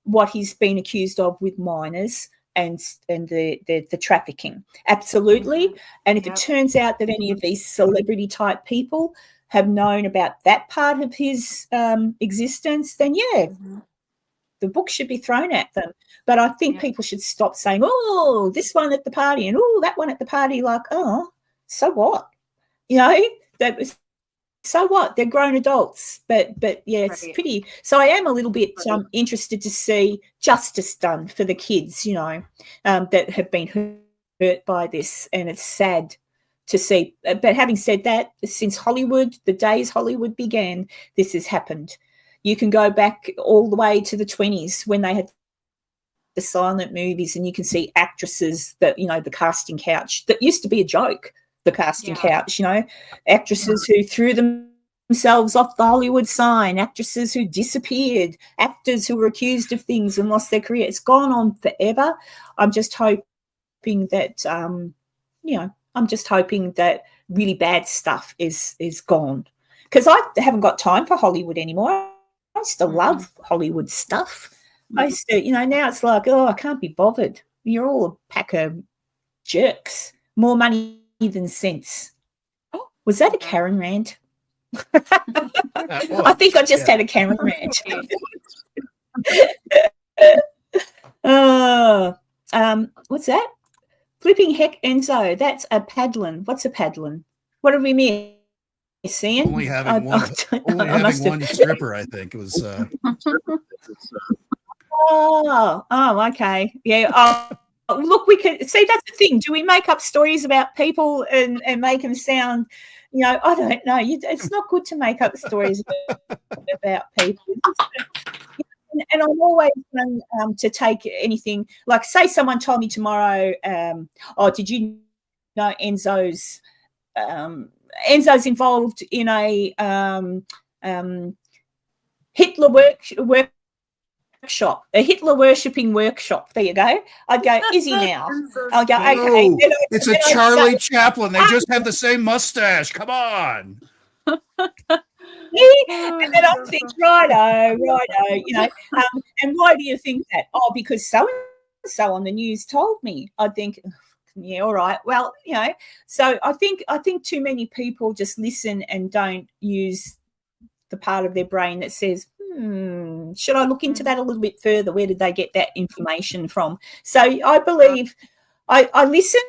what he's been accused of with minors and the trafficking. Absolutely. And if it turns out that any of these celebrity type people have known about that part of his existence, then the book should be thrown at them. But I think people should stop saying, oh, this one at the party and oh, that one at the party, like, oh, so what? So what? They're grown adults. But it's pretty. So I am a little bit interested to see justice done for the kids, that have been hurt by this, and it's sad to see. But having said that, since the days Hollywood began, this has happened. You can go back all the way to the 1920s when they had the silent movies, and you can see actresses that, the casting couch, that used to be a joke, the casting couch, actresses who threw themselves off the Hollywood sign, actresses who disappeared, actors who were accused of things and lost their career. It's gone on forever. I'm just hoping that, really bad stuff is gone, because I haven't got time for Hollywood anymore. I used to love Hollywood stuff. I used to, now it's like, oh, I can't be bothered. You're all a pack of jerks. More money than sense. Oh, was that a Karen rant? I think I just had a Karen rant. What's that? Flipping heck, Enzo. That's a paddlin. What's a paddlin? What did we miss? Only having one stripper, I think it was. Okay, yeah. Look, we can see, that's the thing. Do we make up stories about people and make them sound, I don't know. It's not good to make up stories about people. And I'm always going to take anything, like, say someone told me tomorrow, did you know Enzo's involved in a Hitler workshop, a Hitler worshipping workshop. There you go. I'd go, is he now? I'll go, okay. It's a Charlie Chaplin. They just have the same mustache. Come on. And then I'll think, righto, and why do you think that? Oh, because so on the news told me. I'd think, yeah, all right. Well, so I think too many people just listen and don't use the part of their brain that says, should I look into that a little bit further? Where did they get that information from? So I believe I listen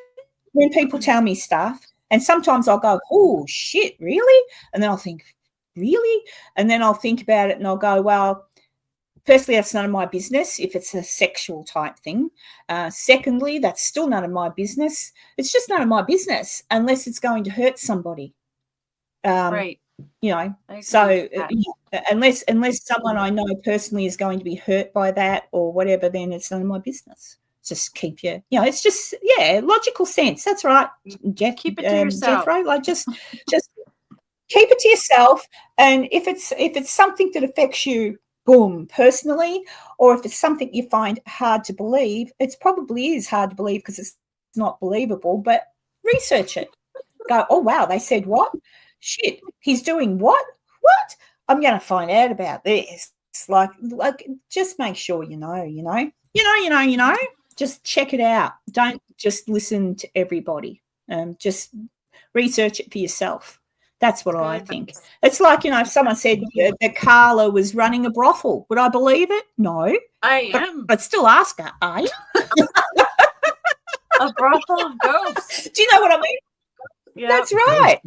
when people tell me stuff, and sometimes I'll go, oh, shit, really? And then I'll think, really? And then I'll think about it and I'll go, well, firstly, that's none of my business if it's a sexual type thing. Secondly, that's still none of my business. It's just none of my business unless it's going to hurt somebody. Right. You know, I agree so with that. unless someone I know personally is going to be hurt by that or whatever, then it's none of my business. Just keep it's just, logical sense. That's right, Jeff. Keep it to yourself. Jethro, like just keep it to yourself. And if it's something that affects you, boom, personally, or if it's something you find hard to believe, it probably is hard to believe because it's not believable, but research it. Go, oh, wow, they said what? Shit, he's doing what? What? I'm going to find out about this. It's like just make sure you know. Just check it out. Don't just listen to everybody. Just research it for yourself. That's what I think. It's like, if someone said that Carla was running a brothel, would I believe it? No. I am. But still ask her, are you? A brothel of ghosts. Do you know what I mean? Yeah. That's right.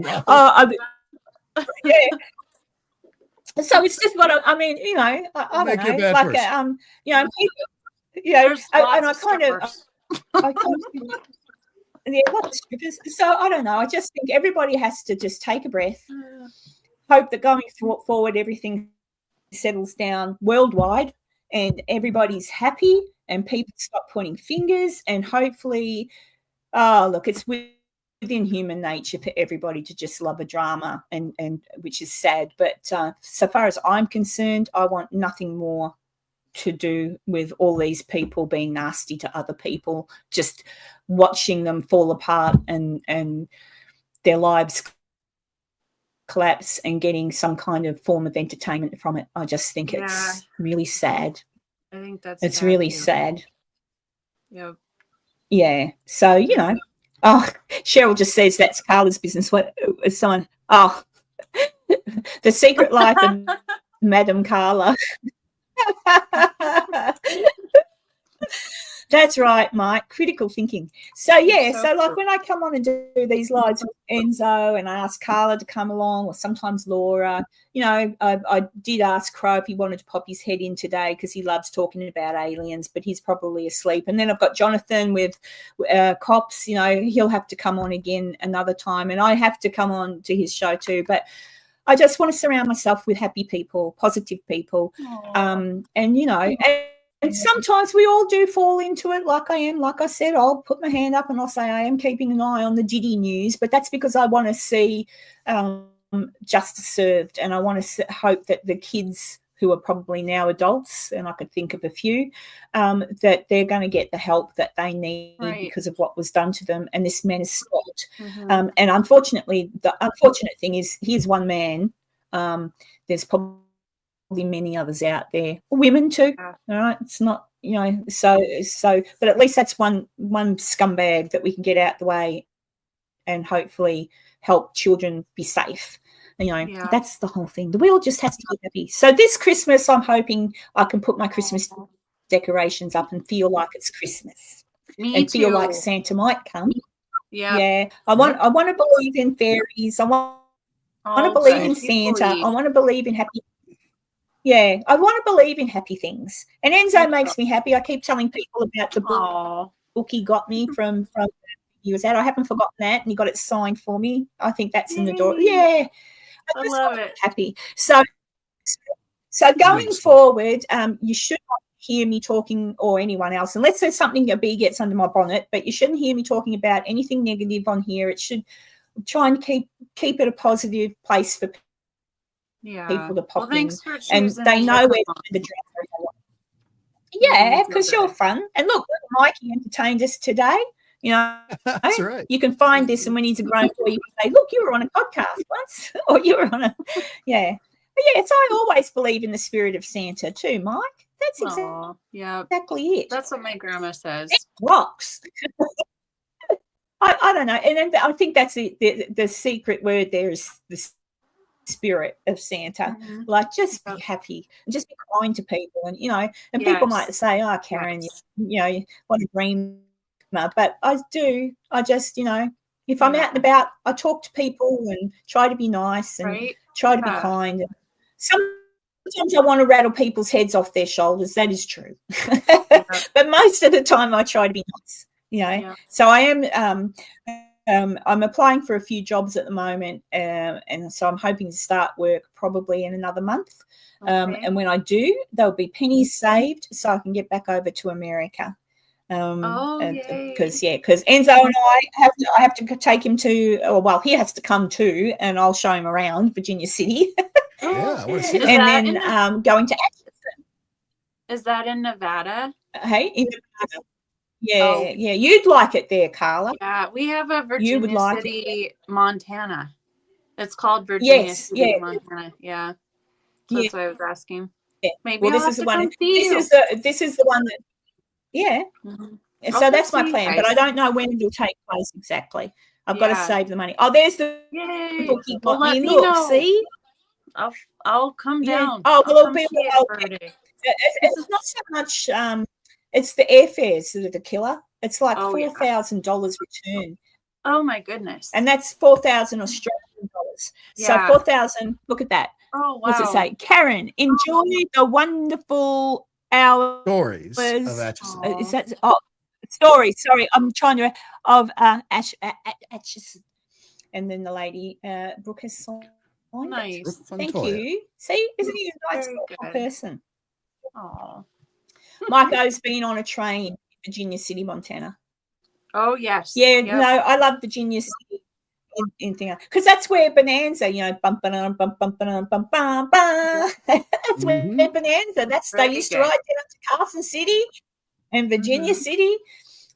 Yeah. So it's just what I mean, I don't Make you a know. bad Like, person. people, There's and lots I of kind of, strippers. lots of strippers. So I don't know. I just think everybody has to just take a breath, hope that going forward, everything settles down worldwide and everybody's happy and people stop pointing fingers and hopefully, look, it's within human nature for everybody to just love a drama and which is sad. But so far as I'm concerned, I want nothing more to do with all these people being nasty to other people, just watching them fall apart and their lives collapse and getting some kind of form of entertainment from it. I just think it's really sad. I think it's sad really too. sad. Yep. Yeah. So, Cheryl just says that's Carla's business. What is someone? Oh, the secret life of Madame Carla. That's right, Mike. Critical thinking. So like when I come on and do these lives with Enzo and I ask Carla to come along or sometimes Laura, I did ask Crow if he wanted to pop his head in today because he loves talking about aliens, but he's probably asleep. And then I've got Jonathan with Cops, he'll have to come on again another time and I have to come on to his show too. But I just want to surround myself with happy people, positive people. And sometimes we all do fall into it like I am. Like I said, I'll put my hand up and I'll say I am keeping an eye on the Diddy news, but that's because I want to see justice served and I want to hope that the kids who are probably now adults, and I could think of a few, that they're going to get the help that they need because of what was done to them and this man is stopped. And unfortunately, the unfortunate thing is here's one man. There's probably many others out there, women too. All right, it's not so but at least that's one scumbag that we can get out the way and hopefully help children be safe. That's the whole thing. The world just has to be happy. So this Christmas I'm hoping I can put my Christmas decorations up and feel like it's Christmas. Me feel too. like Santa might come. Yeah. I want to believe in fairies. I want to believe in Santa. I want to believe in happy. Yeah, I want to believe in happy things. And Enzo makes me happy. I keep telling people about the book he got me from he was at. I haven't forgotten that, and he got it signed for me. I think that's in the door. Yeah, I love it. Happy. So going forward, you should not hear me talking or anyone else, unless there's something a bee gets under my bonnet. But you shouldn't hear me talking about anything negative on here. It should try and keep it a positive place for people to pop in, and they know where to the drama. Yeah, because you're fun. And look, Mikey entertained us today. That's right. You can find this, and when he's a grown boy, you can say, "Look, you were on a podcast once," or "You were on a." Yeah, but yeah. So I always believe in the spirit of Santa too, Mike. That's exactly it. That's what my grandma says. It rocks. I don't know, and I think that's the secret word there is the spirit of Santa. Like, just be happy and just be kind to people, and people might say, "Oh, Karen, what a dreamer," but I just if I'm out and about, I talk to people and try to be nice, and Try to be kind. Sometimes I want to rattle people's heads off their shoulders. That is true. But most of the time I try to be nice, Yeah. So I am I'm applying for a few jobs at the moment, and so I'm hoping to start work probably in another month. Okay. And when I do, there'll be pennies saved so I can get back over to America. Yay. Because Enzo and I have to take him to, he has to come too, and I'll show him around Virginia City. Yeah, I want to see Is it. And that then going to Is that in Nevada? Hey, in Nevada. Yeah, Oh. yeah. You'd like it there, Carla. Yeah, we have a You would Virginia like City, Montana. It's called Virginia Yes, City, yeah. Montana. Yeah. Yeah. That's why I was asking. Yeah. Maybe Well, I'll this have is the to one. come see you. This is the one that. Yeah. Mhm. And I'll so come that's my see you plan, but I guys. don't know when it'll take place exactly. I've got to Yeah. save the money. Oh, there's the Yay. book you Well, got let me. me Look, know. see? I'll come Yeah. down. Oh, well, I'll it'll come be see it for a day. it's not so much. It's the airfares that are the killer. It's like Oh, yeah. $4,000 return, Oh my goodness. and that's 4,000 Australian dollars. Yeah. So 4,000. Look at that. Oh wow. What's it say? Karen, enjoy the wonderful hours. Stories of Atchison. Is that story? Sorry, I'm trying to of Atchison. And then the lady, Brooke has signed it. Nice. Thank you. See, isn't he a nice Very thoughtful good. person? Oh. Marco's been on a train in Virginia City, Montana. Oh yes. Yeah, Yep. no, I love Virginia City. In thing because that's where Bonanza, bum bum bum bum bum bum bum. That's where Bonanza. They Very used to good. ride down to Carson City and Virginia City.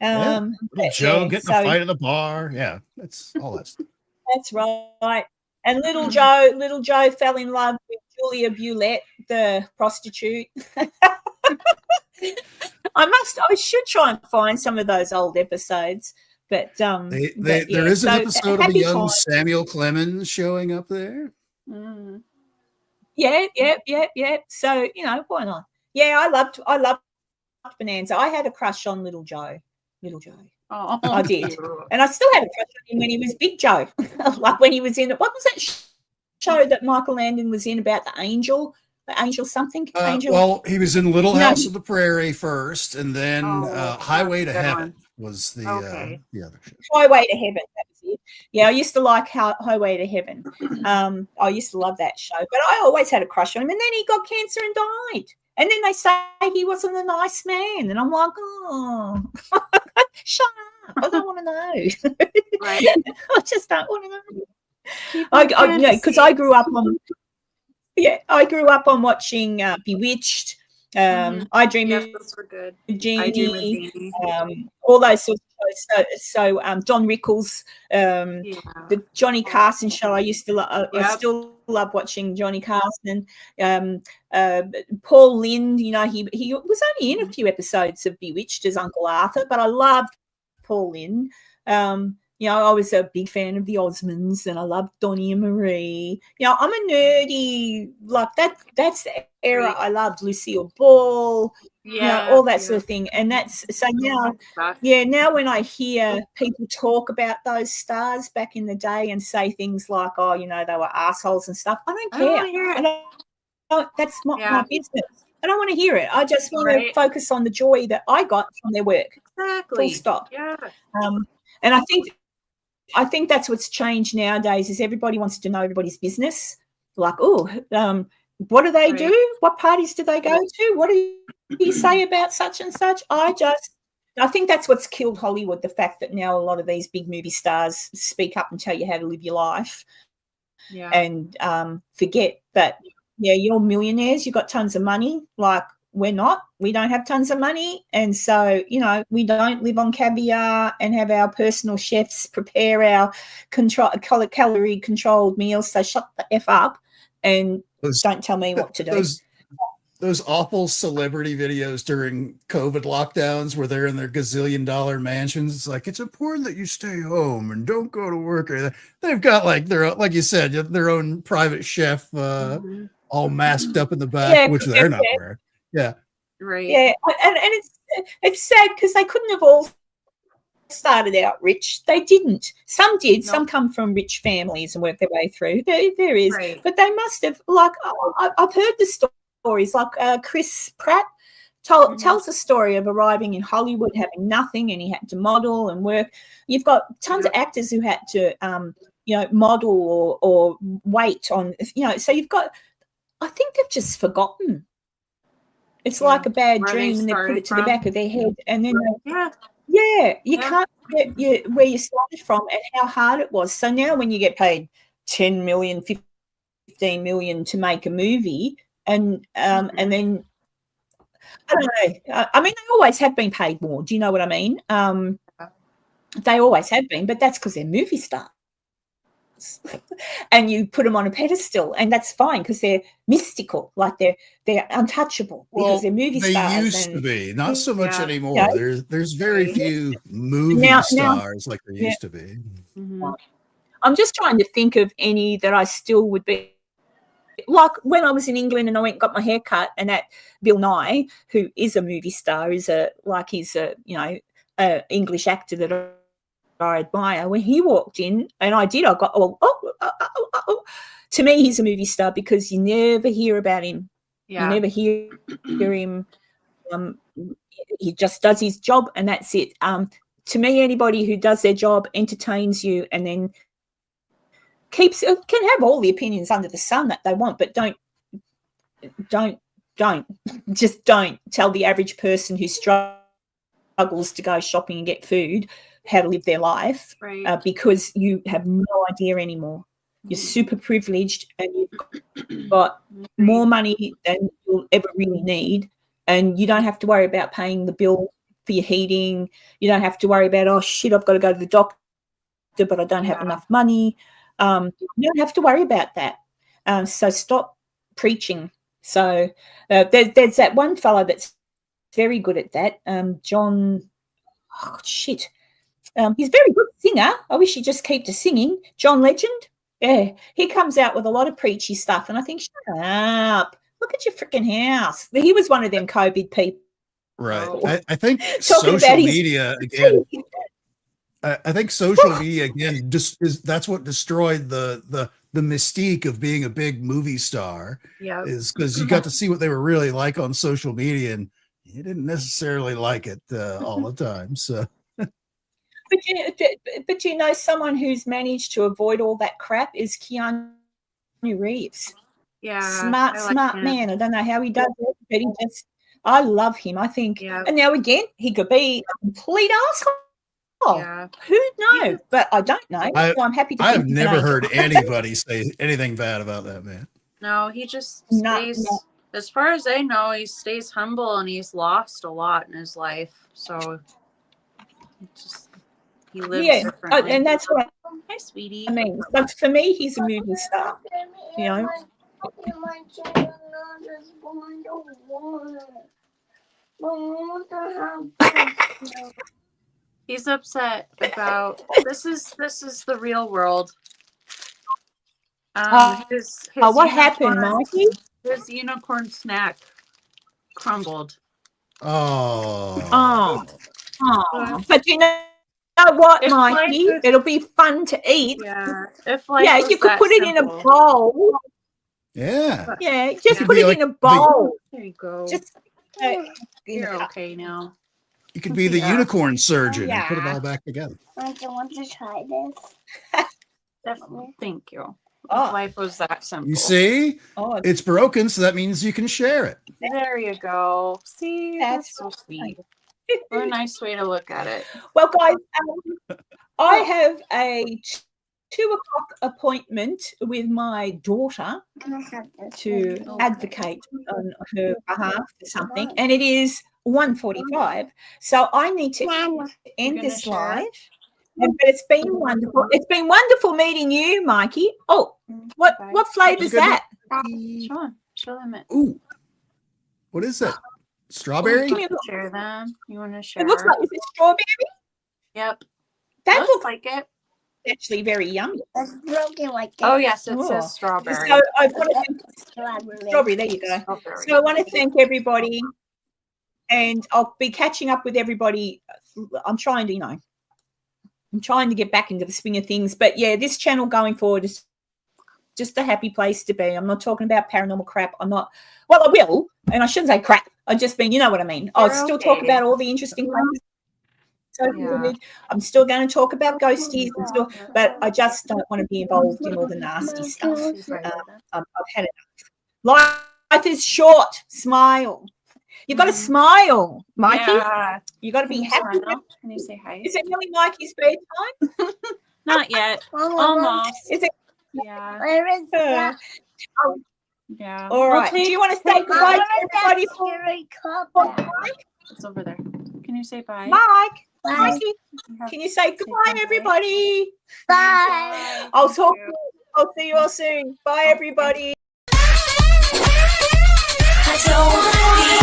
Little Joe getting so a fight at the bar. Yeah, that's all that stuff. that's right. And little Joe fell in love with Julia Bulette, the prostitute. I should try and find some of those old episodes. But there is an episode of a young Samuel Clemens showing up there. Mm. Yeah. So why not? Yeah, I loved Bonanza. I had a crush on Little Joe. Oh, I did, and I still had a crush on him when he was Big Joe. Like when he was in it. What was that show that Michael Landon was in about the angel? The angel something? Angel. Well, he was in Little House of the Prairie first, and then Highway to Heaven was the other show. Highway to Heaven. That was it. Yeah, I used to like Highway to Heaven. I used to love that show, but I always had a crush on him. And then he got cancer and died. And then they say he wasn't a nice man, and I'm like, oh, shut up! I don't want to know. Right. I just don't want to know. Because I grew up on. Yeah, I grew up on watching Bewitched. I Dream of those were good. Genie, all those sorts of shows. So Don Rickles, the Johnny Carson show. I used to love. I still love watching Johnny Carson. Paul Lynde, he was only in a few episodes of Bewitched as Uncle Arthur, but I loved Paul Lynde. I was a big fan of the Osmonds, and I loved Donnie and Marie. I'm a nerdy, like that's the era I loved. Lucille Ball, all that sort of thing. And that's so now, now when I hear people talk about those stars back in the day and say things like, oh, they were assholes and stuff, I don't care. That's my business. I don't want to hear it. I just want to focus on the joy that I got from their work. Exactly. Full stop. Yeah. And I think that's what's changed nowadays is everybody wants to know everybody's business. Like, what do they do? What parties do they go to? What do you say about such and such? I think that's what's killed Hollywood, the fact that now a lot of these big movie stars speak up and tell you how to live your life. Yeah. And forget that, you're millionaires, you've got tons of money. Like, we're not. We don't have tons of money. And so, we don't live on caviar and have our personal chefs prepare our calorie-controlled meals. So shut the F up and don't tell me what to do. Those awful celebrity videos during COVID lockdowns where they're in their gazillion-dollar mansions. It's like, it's important that you stay home and don't go to work. They've got like you said, their own private chef all masked up in the back, which they're not wearing. Yeah. Right. Yeah. And it's sad because they couldn't have all started out rich. They didn't. Some did. No. Some come from rich families and work their way through. There is. Right. But they must have, like, I've heard the stories, like Chris Pratt tells a story of arriving in Hollywood, having nothing, and he had to model and work. You've got tons of actors who had to, model or wait on, so you've got, I think they've just forgotten. It's like a bad Where dream, they and they put started it to the from. back of their head, and then Yeah. you can't get where you started from and how hard it was. So now when you get paid 10 million, 15 million to make a movie, and then I don't know. I mean, they always have been paid more. Do you know what I mean? They always have been, but that's because they're movie stars. And you put them on a pedestal, and that's fine because they're mystical, like they're untouchable because they're movie they stars. They used to be, not so much anymore. Yeah. There's very few movie stars like there used to be. Mm-hmm. I'm just trying to think of any that I still would be. Like when I was in England and I went and got my hair cut, and that Bill Nye, who is a movie star, he's a English actor that I admire. When he walked in, and I got to me, he's a movie star because you never hear about him. Yeah. You never hear him. He just does his job, and that's it. To me, anybody who does their job, entertains you, and then can have all the opinions under the sun that they want, but don't tell the average person who struggles to go shopping and get food how to live their life, right. Because you have no idea anymore. You're super privileged, and you've got more money than you'll ever really need, and you don't have to worry about paying the bill for your heating. You don't have to worry about, oh shit, I've got to go to the doctor, but I don't have enough money. You don't have to worry about that. So stop preaching. So there's that one fellow that's very good at that. John, he's a very good singer. I wish he'd just keep to singing. John Legend. Yeah, he comes out with a lot of preachy stuff, and I think, shut up. Look at your freaking house. He was one of them COVID people. Right. I think social media again. I think social media again that's what destroyed the mystique of being a big movie star. Yeah, is because you got to see what they were really like on social media, and you didn't necessarily like it all the time. So, but someone who's managed to avoid all that crap is Keanu Reeves. Yeah, smart man. I don't know how he does it, but I love him. I think, and now again, he could be a complete asshole. Yeah. Who knows? But I don't know. So I'm happy to. I've never heard anybody say anything bad about that man. No, he just stays. As far as I know, he stays humble, and he's lost a lot in his life. So he lives differently. And that's what. Hi, sweetie. I mean, but for me, he's a movie star. You know. He's upset about this is the real world. His what happened, Mikey? His unicorn snack crumbled. Oh. But you know what, Mikey? It'll be fun to eat. Yeah. You could put it in a bowl. Yeah. Yeah, just put it in a bowl. There you go. Just you're okay now. You could be the unicorn surgeon and put it all back together. I want to try this. Definitely. Thank you. If life was that simple. You see? It's broken, so that means you can share it. There you go. See? That's so sweet. What a nice way to look at it. Well, guys, I have a 2:00 appointment with my daughter to advocate on her behalf for something, and it is 1:45. So I need to end this live. But it's been wonderful. It's been wonderful meeting you, Mikey. Oh, what flavour is that? Show them it. Ooh, what is that? Strawberry? Share them. You want to share? It looks like, is it strawberry? Yep. That looks like it. Actually very yummy. It's broken like that. Oh yes, it says strawberry. So I want to strawberry. There you go. So I want to thank everybody, and I'll be catching up with everybody. I'm trying to, I'm trying to get back into the swing of things. But yeah, this channel going forward is just a happy place to be. I'm not talking about paranormal crap. I will, and I shouldn't say crap. I just mean, you know what I mean. I'll still talk about all the interesting places. So I'm still going to talk about ghosties and stuff, but I just don't want to be involved in all the nasty stuff. I've had enough. Life is short. Smile. You got to smile, Mikey. Yeah. You got to be happy. Can you say hi? Is it really Mikey's bedtime? Not yet. Almost. Is it? Yeah. Where is that? Yeah. All right. Do you want to say goodbye to everybody? Scary cup. It's over there. Can you say bye? Mike. Bye. Mikey, can you say goodbye, goodbye. everybody? Bye. I'll see you all soon. Bye, everybody. I don't wanna be